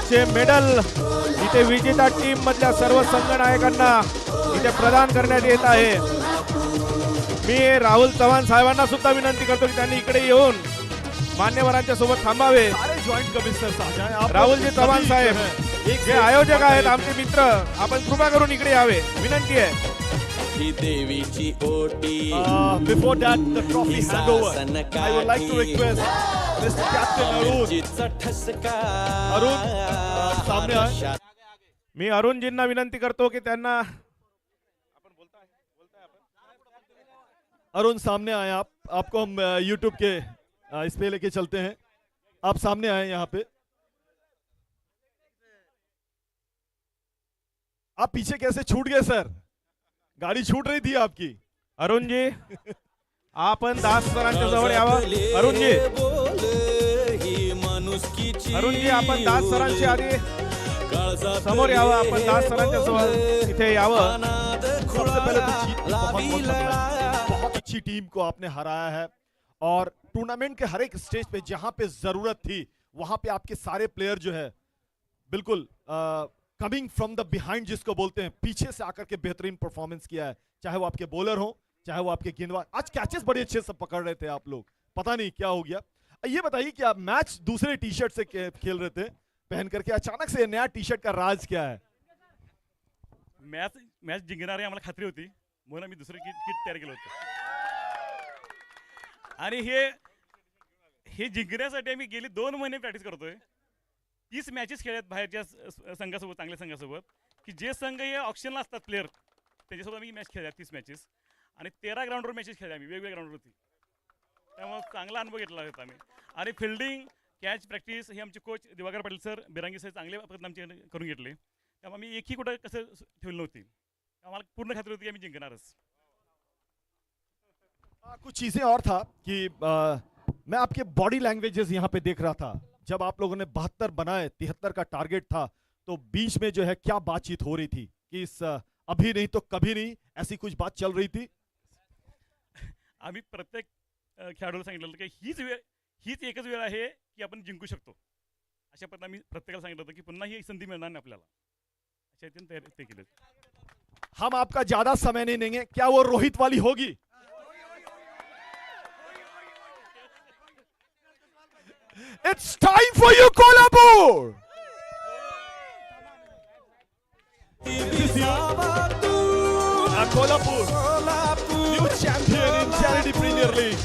चे मेडल इथे विजेता टीम मधल्या सर्व संघनायकांना इथे प्रदान करण्यात येत आहे. मी राहुल चव्हाण साहेबांना सुद्धा विनंती करतो की त्यांनी इकडे येऊन मान्यवरांच्या सोबत थांबावे. सारे जॉइंट कमिश्नर्स आ जाएं. आप राहुलजी लोग चव्हाण सभी साहेब जो है, एक जे से एक आयोजक बढ़कर आहेत एक आमचे मित्र, आपण कृपा करून इकडे यावे विनंती आहे. ही देवीची ओटी Before that, the trophy handover, I would like to request Mr. Captain Arun. जिचा ठसका अरुण, आप सामने आए. मी अरुणजींना विनंती करतो की त्यांना अरुण सामने आए. आप आपको हम YouTube के इस पे लेके चलते हैं. आप सामने आए यहाँ पे. आप पीछे कैसे छूट गए सर? गाड़ी छूट रही थी आपकी. अरुणजी आपण दास सरांच्या जवळ यावं. अरुणजी अरुणजी आपण दास सरांची आधी समोर यावं. आपण दास सरांच्या जवळ इथे यावं. सबसे पहले तो जीत बहुत बहुत बधाई. बहुत अच्छी टीम को आपने हराया है और टूर्नामेंट के हर एक स्टेज पे जहां पे जरूरत थी वहां पे आपके सारे प्लेयर जो है बिल्कुल कमिंग फ्रॉम द बिहाइंड जिसको बोलते हैं, पीछे से आकर के बेहतरीन परफॉर्मेंस किया है. चाहे वो आपके बॉलर हो, चाहे वो आपके गेंदबाज. आज कैचेस बड़े अच्छे से पकड़ रहे थे आप लोग. पता नहीं क्या हो गया. ये बताइए कि आप मैच दूसरे टी शर्ट से खेल रहे थे पहन करके, अचानक से नया टी शर्ट का राज क्या है? मॅच जिंकणार आहे आम्हाला खात्री होती, म्हणून आम्ही दुसरं किट तयार केलं होतं. आणि हे जिंकण्यासाठी आम्ही गेली 2 महिने प्रॅक्टिस करतोय. 30 मॅचेस खेळत बाहेरच्या संघासोबत, चांगल्या संघासोबत, की जे संघ हे ऑप्शनला असतात प्लेअर, त्याच्यासोबत आम्ही मॅच खेळल्या 30 मॅचेस. आणि 13 ग्राउंडवर मॅचेस खेळल्या आम्ही, वेगवेगळ्या ग्राउंडवरती. त्यामुळे चांगला अनुभव घेतला होता आम्ही. आणि फिल्डिंग, कॅच प्रॅक्टिस हे आमचे coach Diwakar Patil sir, Birangi sir चांगले पद्धतीने आमचे करून घेतले. त्यामुळे आम्ही एकही कुठं कसं ठेवली नव्हती. आम्हाला पूर्ण खात्री होती की आम्ही जिंकणारच. कुछ चीजें और था कि मैं आपके बॉडी लैंग्वेजेस यहाँ पे देख रहा था. जब आप लोगों ने 72 बनाए, 73 का टारगेट था, तो बीच में जो है क्या बातचीत हो रही थी कि इस अभी नहीं तो कभी नहीं, ऐसी कुछ बात चल रही थी? आम्ही प्रत्येक खेळाडूला सांगितलं की हीच एकच वेळ आहे की आपण जिंकू शकतो. अशा पद्धतीने आम्ही प्रत्येकाला सांगितलं होतं की पुन्हा ही संधी मिळणार नाही आपल्याला. अशा रीतीने तयारी ते केली. हम आपका ज्यादा समय नहीं लेंगे. क्या वो रोहित वाली होगी? It's time for you, Kolhapur! Kolhapur, new champion in Charity Premier League.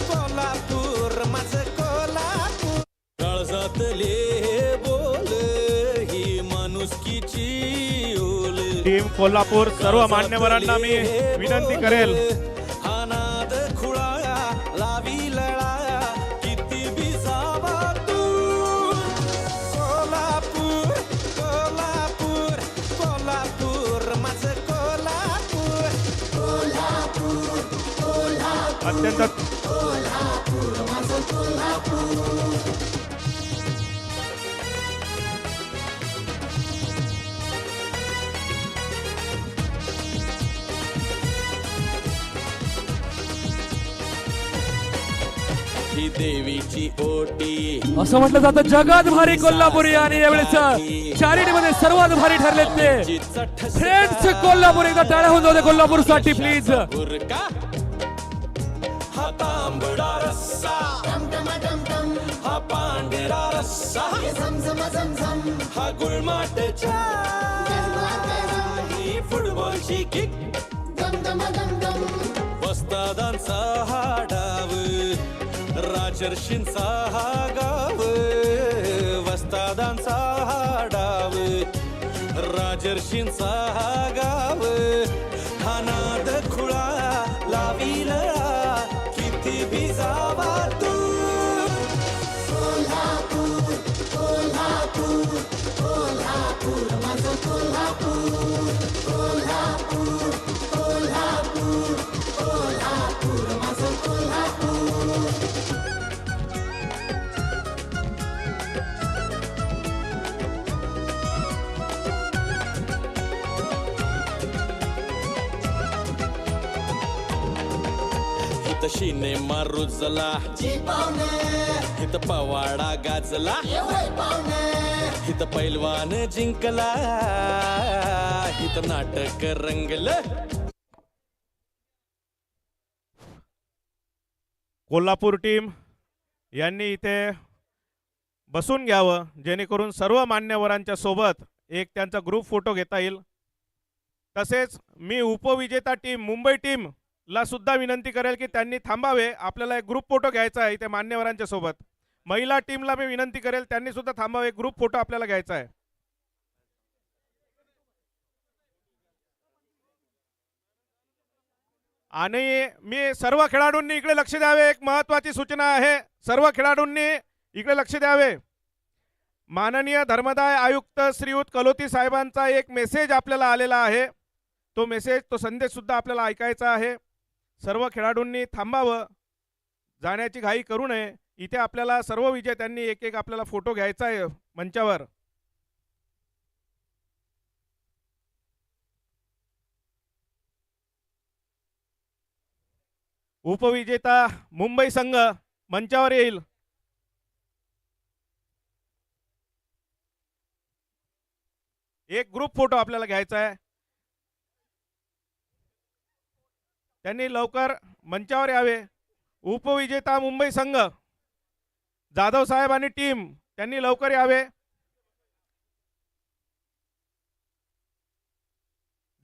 काळजातले बोल ही माणुसकीची ओल. टीम कोल्हापूर सर्व मान्यवरांना मी विनंती करेल अनाद खुळा लावी लळा किती बी जावा तू. कोल्हापूर कोल्हापूर कोल्हापूर माझं कोल्हापूर. अत्यंत ही देवीची ओटी. असं म्हटलं जातं जगात भारी कोल्हापुरी. आणि यावेळेस चॅरिटीमध्ये सर्वात भारी ठरले ते फ्रेंड्स कोल्हापूर. एकदा टाळ्या होऊन जाऊ दे कोल्हापूरसाठी प्लीज. का हा तांबडा रस्सा, हा पांढरा रस्सा, हा गुळमाटच्या ही फुटबॉलची किक. वस्तादांचा हा डाव, राजर्षींचा हा गाव. वस्तादांचा हा डाव, राजर्षींचा हा गाव. हा नाद खुळा लावी लळा किती बी जावा तू. कोल्हापूर कोल्हापूर कोल्हापूर माझं कोल्हापूर. कोल्हापूर कोल्हापूर कोल्हापूर माझं कोल्हापूर. इथं सिनेमा रुजला, इथं पवाडा गाजला, हित पैलवान जिंकला हित नाटक रंगलं. कोल्हापूर टीम यांनी इथे बसून घ्यावं जेणेकरून सर्व मान्यवरांच्या सोबत एक त्यांचा ग्रुप फोटो घेता येईल. तसेच मी उपविजेता टीम मुंबई टीमला सुद्धा विनंती करेल की त्यांनी थांबावे. आपल्याला एक ग्रुप फोटो घ्यायचा आहे इथे मान्यवरांच्या सोबत. महिला टीमला मी विनंती करेल त्यांनी सुद्धा थांबावे. ग्रुप फोटो आपल्याला घ्यायचा आहे. आणि मी सर्व खेळाडूंनी इकडे लक्ष द्यावे. एक महत्त्वाची सूचना आहे, सर्व खेळाडूंनी इकडे लक्ष द्यावे. माननीय धर्मदाय आयुक्त श्रीयुत कलोती साहेबांचा एक मेसेज आपल्याला आलेला आहे. तो मेसेज, तो संदेश सुद्धा आपल्याला ऐकायचा आहे. सर्व खेळाडूंनी थांबावं, जाण्याची घाई करू नये. इथे आपल्याला सर्व विजेत्यांनी एक एक आपल्याला फोटो घ्यायचा आहे मंचावर. उपविजेता मुंबई संघ मंचावर येईल. एक ग्रुप फोटो आपल्याला घ्यायचा आहे. त्यांनी लवकर मंचावर यावे. उपविजेता मुंबई संघ जाधव साहेब आणि टीम त्यांनी लवकर यावे.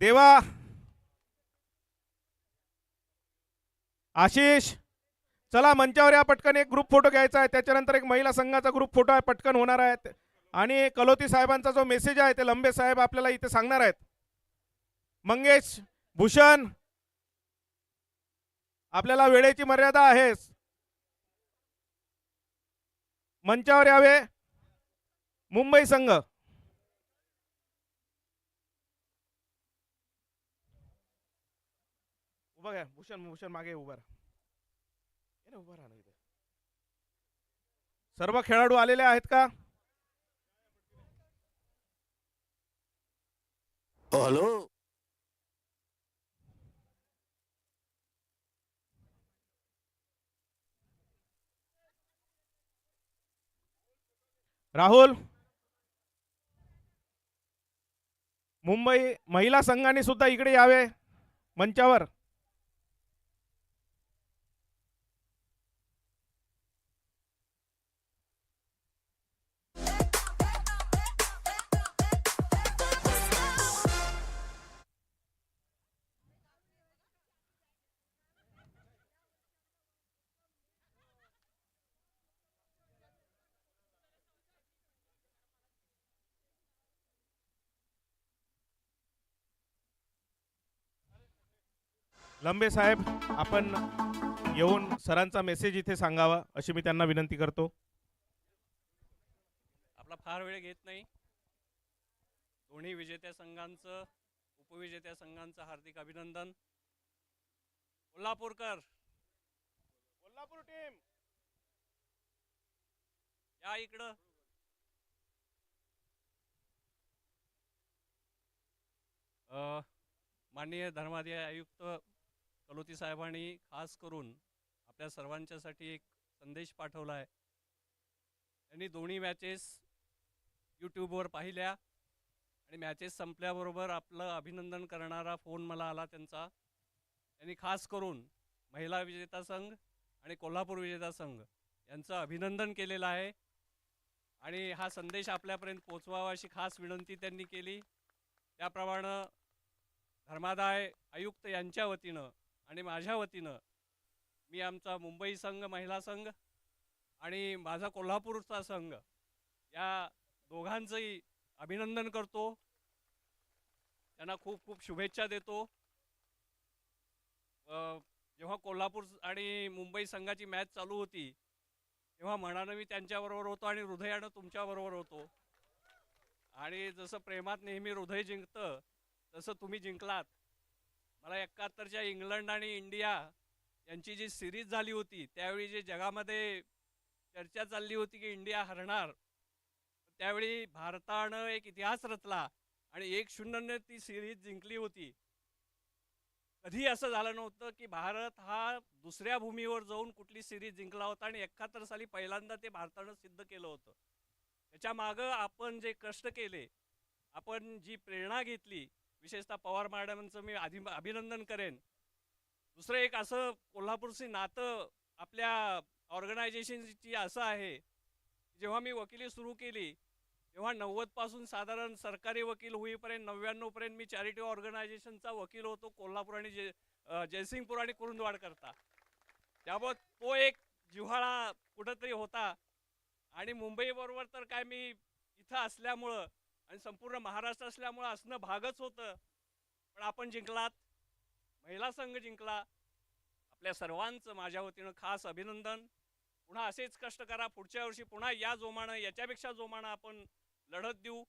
देवा, आशिष, चला मंचावर या पटकन. एक ग्रुप फोटो घ्यायचा आहे. त्याच्यानंतर एक महिला संघाचा ग्रुप फोटो आहे, पटकन होणार आहे. आणि कलोती साहेबांचा जो मेसेज आहे ते लंबे साहेब आपल्याला इथे सांगणार आहेत. मंगेश भूषण, आपल्याला वेळेची मर्यादा आहे, मंचावर यावे. मुंबई संघ उभा घ्या. भूषण, भूषण मागे उभा राहा. उभा राहा. सर्व खेळाडू आलेले आहेत का? हॅलो. राहुल, मुंबई महिला संघाने सुद्धा इकडे यावे मंचावर. लंबे साहेब, आपण येऊन सरांचा मेसेज इथे सांगावा अशी मी त्यांना विनंती करतो. आपला फार वेळ घेत नाही. दोन्ही विजेत्या संघांचं, उपविजेत्या संघांचं हार्दिक अभिनंदन. कोल्हापूरकर, कोल्हापूर टीम या इकडं. माननीय धर्माधिकारी आयुक्त कलोती साहेबांनी खास करून आपल्या सर्वांच्यासाठी एक संदेश पाठवला आहे. त्यांनी दोन्ही मॅचेस यूट्यूबवर पाहिल्या आणि मॅचेस संपल्याबरोबर आपलं अभिनंदन करणारा फोन मला आला त्यांचा. त्यांनी खास करून महिला विजेता संघ आणि कोल्हापूर विजेता संघ यांचं अभिनंदन केलेलं आहे आणि हा संदेश आपल्यापर्यंत पोचवावा अशी खास विनंती त्यांनी केली. त्याप्रमाणे धर्मादाय आयुक्त यांच्या वतीनं आणि माझ्या वतीनं मी आमचा मुंबई संघ महिला संघ आणि माझा कोल्हापूरचा संघ या दोघांचंही अभिनंदन करतो. त्यांना खूप खूप शुभेच्छा देतो. जेव्हा कोल्हापूर आणि मुंबई संघाची मॅच चालू होती तेव्हा मनानं मी त्यांच्याबरोबर होतो आणि हृदयानं तुमच्याबरोबर होतो. आणि जसं प्रेमात नेहमी हृदय जिंकतं तसं तुम्ही जिंकलात. मला 71च्या इंग्लंड आणि इंडिया यांची जी सिरीज झाली होती त्यावेळी जे जगामध्ये चर्चा चालली होती की इंडिया हरणार, त्यावेळी भारतानं एक इतिहास रचला आणि 1-0 ती सिरीज जिंकली होती. कधी असं झालं नव्हतं की भारत हा दुसऱ्या भूमीवर जाऊन कुठली सिरीज जिंकला होता आणि 71 साली पहिल्यांदा ते भारतानं सिद्ध केलं होतं. त्याच्या मागं आपण जे कष्ट केले, आपण जी प्रेरणा घेतली, विशेषतः पवार मॅडमांचं मी अभिनंदन करेन. दुसरं एक असं कोल्हापूरशी नातं आपल्या ऑर्गनायझेशनची असं आहे, जेव्हा मी वकिली सुरू केली तेव्हा 90 पासून साधारण सरकारी वकील होईपर्यंत 99 पर्यंत मी चॅरिटी ऑर्गनायझेशनचा वकील होतो कोल्हापूर आणि जयसिंगपूर आणि कुरुंदवाड करता. त्यामुळे तो एक जिव्हाळा कुठंतरी होता. आणि मुंबईबरोबर तर काय मी इथं असल्यामुळं आणि संपूर्ण महाराष्ट्र असल्यामुळं असणं भागच होतं. पण आपण जिंकलात, महिला संघ जिंकला. आपल्या सर्वांचं माझ्या वतीनं खास अभिनंदन. पुन्हा असेच कष्ट करा. पुढच्या वर्षी पुन्हा या जोमानं, याच्यापेक्षा जोमानं आपण लढत देऊ.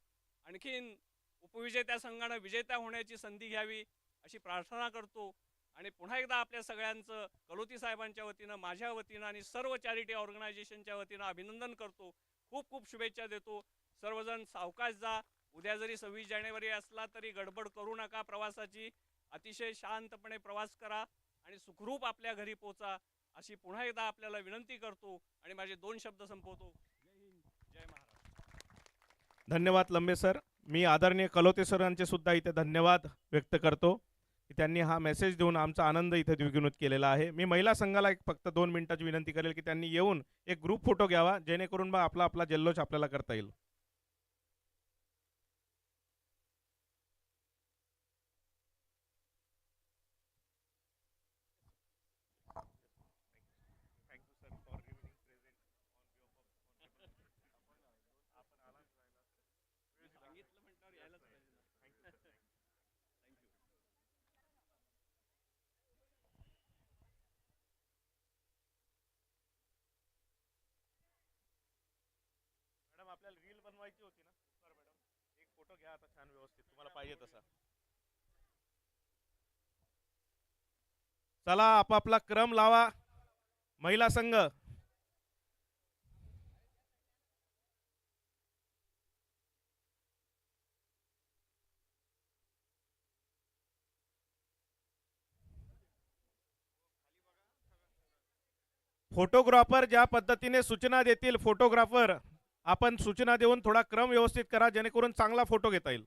आणखीन उपविजेत्या संघानं विजेत्या होण्याची संधी घ्यावी अशी प्रार्थना करतो. आणि पुन्हा एकदा आपल्या सगळ्यांचं कलोती साहेबांच्या वतीनं, माझ्या वतीनं आणि सर्व चॅरिटी ऑर्गनायझेशनच्या वतीनं अभिनंदन करतो. खूप खूप शुभेच्छा देतो. सर्वजण सावकाश जा. उद्या जरी 26 जानेवारी असला तरी गडबड करू नका प्रवासाची. अतिशय शांतपणे प्रवास करा आणि सुखरूप आपल्या घरी पोचा अशी पुन्हा एकदा आपल्याला विनंती करतो आणि माझे 2 शब्द संपवतो. जय हिंद, जय महाराष्ट्र. धन्यवाद लंबे सर. मी आदरणीय कलोते सरांचे सुद्धा इथे धन्यवाद व्यक्त करतो की त्यांनी हा मेसेज देऊन आमचा आनंद इथे द्विगुणित केलेला आहे. मी महिला संघाला एक फक्त 2 मिनिटाची विनंती करेल की त्यांनी येऊन एक ग्रुप फोटो घ्यावा, जेणेकरून मग आपला आपला जल्लोष आपल्याला करता येईल. सांगितलं म्हटल्यावर यायलाच पाहिजे ना. थँक्यू. मॅडम आपल्याला रील बनवायची होती ना मॅडम, एक फोटो घ्या आता छान व्यवस्थित तुम्हाला पाहिजे तसा. चला आपापला क्रम लावा. महिला संघ फोटोग्राफर ज्या पद्धतीने सूचना देतील, फोटोग्राफर आपण सूचना देऊन थोडा क्रम व्यवस्थित करा, जेणेकरून चांगला फोटो घेता येईल.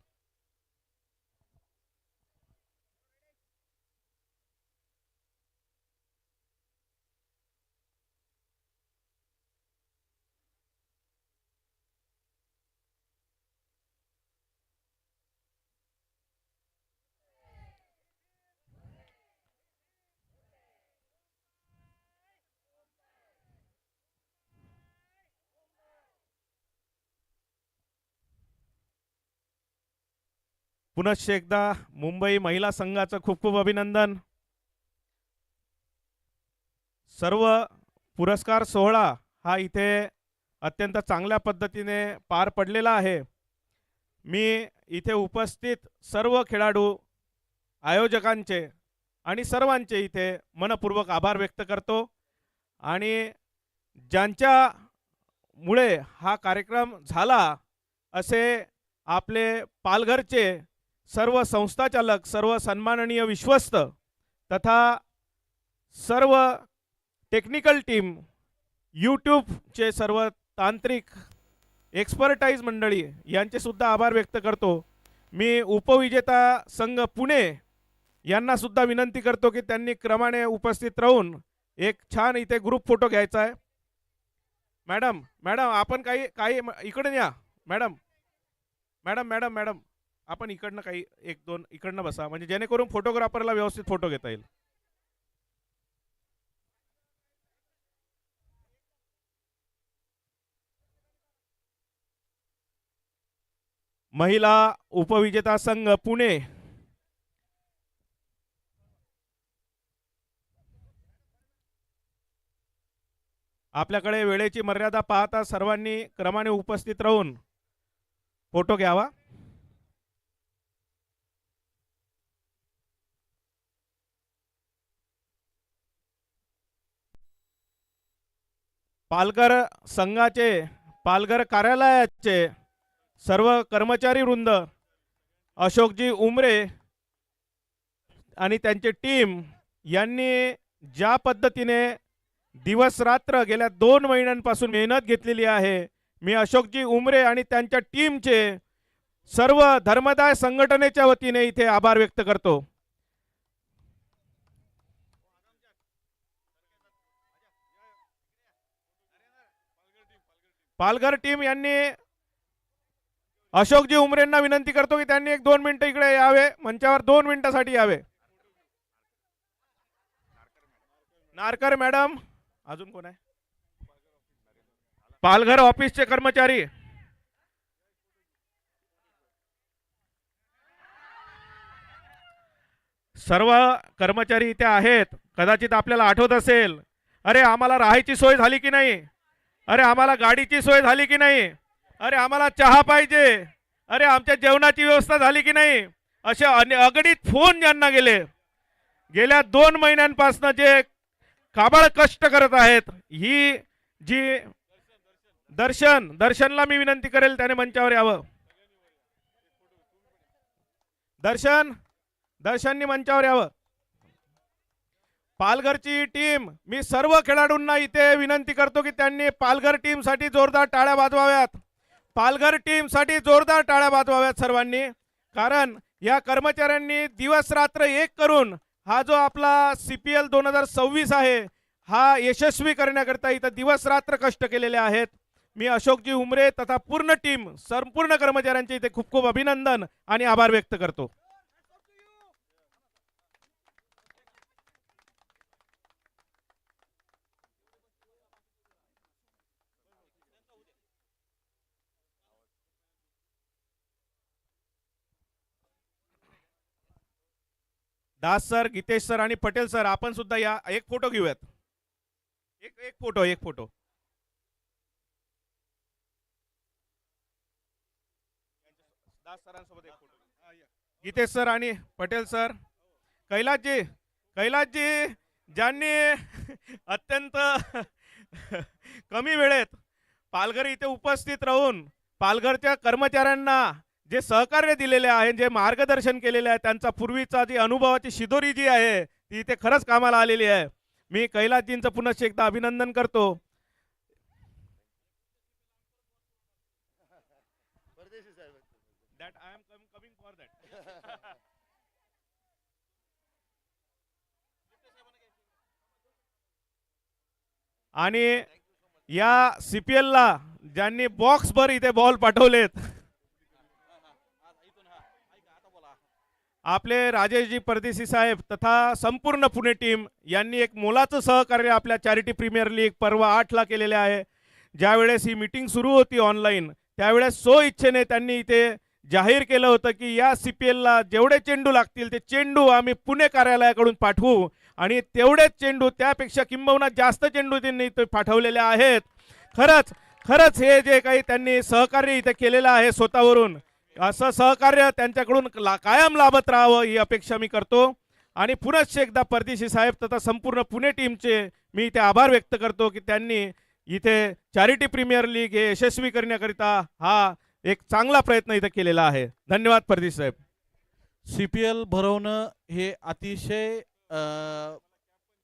पुनश्च एकदा मुंबई महिला संघाचं खूप खूप अभिनंदन. सर्व पुरस्कार सोहळा हा इथे अत्यंत चांगल्या पद्धतीने पार पडलेला आहे. मी इथे उपस्थित सर्व खेळाडू, आयोजकांचे आणि सर्वांचे इथे मनपूर्वक आभार व्यक्त करतो. आणि ज्यांच्यामुळे हा कार्यक्रम झाला असे आपले पालघरचे सर्व संस्थाचालक, सर्व सन्माननीय विश्वस्त तथा सर्व टेक्निकल टीम, यूट्यूबचे सर्व तांत्रिक एक्सपर्टाईज मंडळी यांचे सुद्धा आभार व्यक्त करतो. मी उपविजेता संघ पुणे यांना सुद्धा विनंती करतो की त्यांनी क्रमाने उपस्थित राहून एक छान इथे ग्रुप फोटो घ्यायचा आहे. मॅडम मॅडम आपण काही इकडे या. मॅडम मॅडम मॅडम मॅडम आपण इकडनं काही 1-2 इकडनं बसा, म्हणजे जेणेकरून फोटोग्राफरला व्यवस्थित फोटो घेता येईल. महिला उपविजेता संघ पुणे आपल्याकडे वेळेची मर्यादा पाहता सर्वांनी क्रमाने उपस्थित राहून फोटो घ्यावा. पालघर संघाचे, पालघर कार्यालयाचे सर्व कर्मचारी वृंद, अशोकजी उमरे आणि त्यांची टीम यांनी ज्या पद्धतीने दिवस रात्र गेल्या 2 महिन्यांपासून मेहनत घेतलेली आहे, मी अशोकजी उमरे आणि त्यांच्या टीमचे सर्व धर्मदाय संघटनेच्या वतीने इथे आभार व्यक्त करतो. पालघर टीम यांनी अशोकजी उमरेंना विनंती करतो की त्यांनी 1-2 मिनिटं इकडे यावे, मंचावर 2 मिनिटासाठी यावे. नारकर मॅडम, अजून कोण आहे? पालघर ऑफिसचे कर्मचारी, सर्व कर्मचारी इथे आहेत. कदाचित आपल्याला आठवत असेल, अरे आम्हाला राहायची सोय झाली की नाही, अरे आम्हाला गाडीची सोय झाली की नाही, अरे आम्हाला चहा पाहिजे, अरे आमच्या जेवणाची व्यवस्था झाली की नाही, असे अगणित फोन ज्यांना गेले. गेल्या 2 महिन्यांपासून जे काबाड कष्ट करत आहेत, ही जी दर्शनला मी विनंती करेल त्याने मंचावर यावं. दर्शननी मंचावर यावं. पालघरची टीम, मी सर्व खेळाडूंना इथे विनंती करतो की त्यांनी पालघर टीम साठी जोरदार टाळ्या वाजवाव्यात. पालघर टीम साठी जोरदार टाळ्या वाजवाव्यात सर्वांनी. कारण या कर्मचाऱ्यांनी दिवस रात्र एक करून हा जो आपला CPL 2026 आहे हा यशस्वी करण्याकरता इथं दिवस रात्र कष्ट केलेले आहेत. मी अशोकजी उमरे तथा पूर्ण टीम, संपूर्ण कर्मचाऱ्यांचे इथे खूप खूप अभिनंदन आणि आभार व्यक्त करतो. दास सर, गीतेश सर आणि पटेल सर, आपण सुद्धा या. एक फोटो घेऊयात. एक फोटो. दास सरांसोबत एक फोटो. गीतेश सर आणि पटेल सर. कैलासजी ज्यांनी अत्यंत कमी वेळेत पालघर इथे उपस्थित राहून पालघरच्या कर्मचाऱ्यांना जे सहकार्य दिलेले आहे, जे मार्गदर्शन केलेले आहे, त्यांचा पूर्वीचा जी अनुभवाची शिदोरी जी आहे ती इथे खरंच कामाला आलेली आहे. मी कैलासजींचं पुन्हा एकदा अभिनंदन करतो. आणि या CPL ला ज्यांनी बॉक्सभर इथे बॉल पाठवलेत, आपले राजेशजी परदेशी साहेब तथा संपूर्ण पुणे टीम यांनी एक मोलाचं सहकार्य आपल्या चॅरिटी प्रीमियर लीग पर्व 8 ला केलेले आहे. ज्यावेळेस ही मीटिंग सुरू होती ऑनलाईन, त्यावेळेस इच्छेने त्यांनी इथे जाहीर केलं होतं की या CPL ला जेवढे चेंडू लागतील ते चेंडू आम्ही पुणे कार्यालयाकडून पाठवू, आणि तेवढेच चेंडू, त्यापेक्षा किंबहुना जास्त चेंडू त्यांनी इथे पाठवलेले आहेत. खरंच हे जे काही त्यांनी सहकार्य इथे केलेलं आहे स्वतःवरून, असं सहकार्य त्यांच्याकडून कायम लाभत राहावं ही अपेक्षा मी करतो. आणि पुनश्च एकदा परदेशी साहेब तथा संपूर्ण पुणे टीमचे मी इथे आभार व्यक्त करतो की त्यांनी इथे चॅरिटी प्रीमियर लीग हे यशस्वी करण्याकरिता हा एक चांगला प्रयत्न इथे केलेला आहे. धन्यवाद परदेशी साहेब. CPL भरवणं हे अतिशय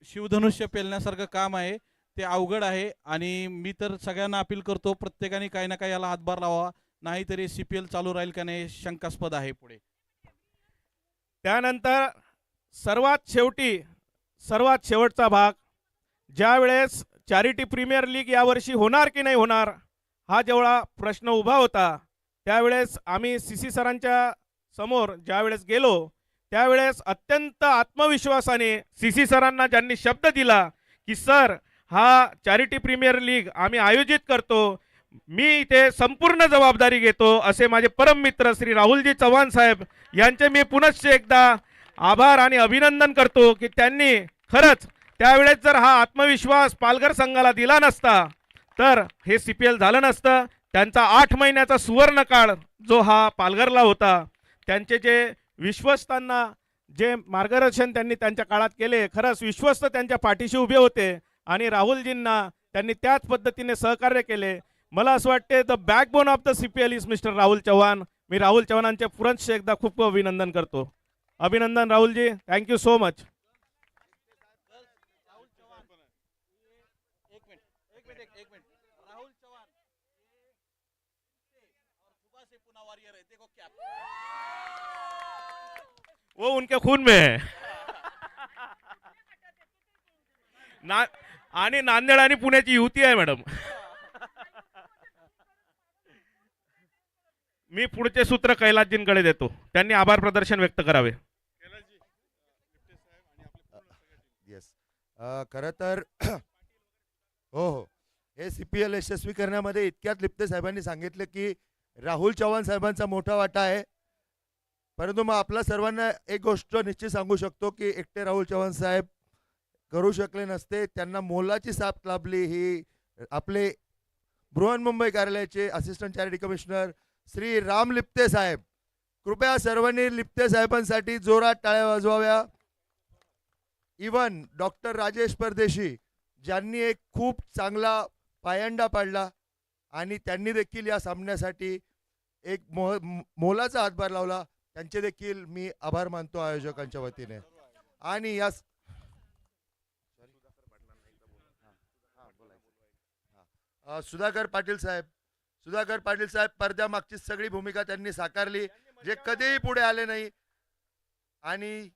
शिवधनुष्य पेलण्यासारखं काम आहे. ते अवघड आहे आणि मी तर सगळ्यांना अपील करतो, प्रत्येकाने काही ना काही याला हातभार लावा, नाहीतरी CPL चालू राहील का नाही शंकास्पद आहे पुढे. त्यानंतर सर्वात शेवटचा भाग, ज्या वेळेस चॅरिटी प्रीमियर लीग यावर्षी होणार की नाही होणार हा जेवढा प्रश्न उभा होता, त्यावेळेस आम्ही CC सरांच्या समोर ज्यावेळेस गेलो, त्यावेळेस अत्यंत आत्मविश्वासाने CC सरांना ज्यांनी शब्द दिला की सर हा चॅरिटी प्रीमियर लीग आम्ही आयोजित करतो, मी इथे संपूर्ण जबाबदारी घेतो, असे माझे परम मित्र श्री राहुलजी चव्हाण साहेब यांचे मी पुनश्च एकदा आभार आणि अभिनंदन करतो की त्यांनी खरंच त्यावेळेस जर हा आत्मविश्वास पालघर संघाला दिला नसता तर हे CPL झालं नसतं. त्यांचा 8 महिन्याचा सुवर्ण काळ जो हा पालघरला होता, त्यांचे जे विश्वस्तांना जे मार्गदर्शन त्यांनी त्यांच्या काळात केले, खरंच विश्वस्त त्यांच्या पाठीशी उभे होते आणि राहुलजींना त्यांनी त्याच पद्धतीने सहकार्य केले. मला असं वाटते the backbone of the CPL is mister Rahul Chavan. मी राहुल चव्हाणांचे पुनश्च एकदा खूप खूप अभिनंदन करतो. अभिनंदन राहुलजी, थँक्यू सो मच. एक मिनिट राहुल चव्हाण वो उनके खून में है. आणि नांदेड आणि पुण्याची युती आहे मॅडम. मी पुढचे सूत्र कैलासजींकडे देतो, त्यांनी आभार प्रदर्शन व्यक्त करावे. येस, खरं तर हो हो, हे CPL यशस्वी करण्यामध्ये इतक्यात लिप्ते साहेबांनी सांगितले की राहुल चव्हाण साहेबांचा मोठा वाटा आहे. परंतु मग आपल्या सर्वांना एक गोष्ट निश्चित सांगू शकतो की एकटे राहुल चव्हाण साहेब करू शकले नसते. त्यांना मोलाची साथ लाभली ही आपले बृहन्मुंबई कार्यालयाचे assistant charity commissioner Shri Ram Lipte साहेब. कृपया सर्वांनी लिप्ते साहेबांसाठी जोरात टाळ्या वाजवाव्या. इवन डॉक्टर राजेश परदेशी ज्यांनी एक खूप चांगला पायंडा पाडला आणि त्यांनी देखील या सामन्यासाठी एक मोलाचा हातभार लावला, त्यांचे देखील मी आभार मानतो आयोजकांच्या वतीने. आणि या सुधाकर पाटील साहेब पडद्यामागची सगळी भूमिका त्यांनी साकारली, जे कधीही पुढे आले नाही. आणि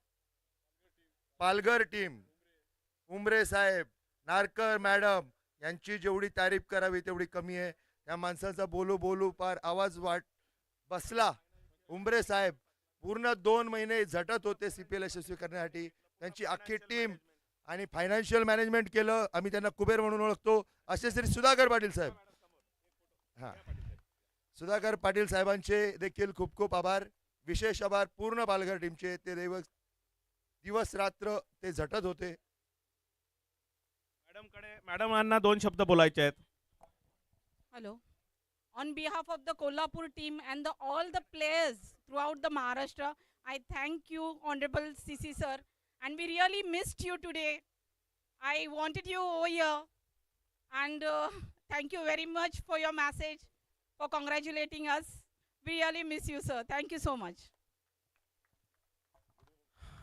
पालघर टीम, उमरे साहेब, नारकर मॅडम यांची जेवढी तारीफ करावी तेवढी कमी आहे. त्या माणसाचा बोलू बोलू पार आवाज बसला. उमरे साहेब पूर्ण 2 महिने झटत होते CPL यशस्वी करण्यासाठी. त्यांची अख्खी टीम आणि फायनान्शियल मॅनेजमेंट केलं. आम्ही त्यांना कुबेर म्हणून ओळखतो. असे श्री सुधाकर पाटील साहेब. हां, सुधाकर पाटील साहेबांचे देखील खूप खूप आभार. विशेष आभार पूर्ण पालघर टीमचे. ते दिवस रात्र ते झटत होते. मॅडमांना 2 शब्द बोलायचे आहेत. Hello. On behalf of the Kolhapur team and all the players throughout the Maharashtra, I thank you, Honorable CC sir, and we really missed you today. I wanted you over here, and thank you very much for your message, for congratulating us. We really miss you, sir. Thank you so much.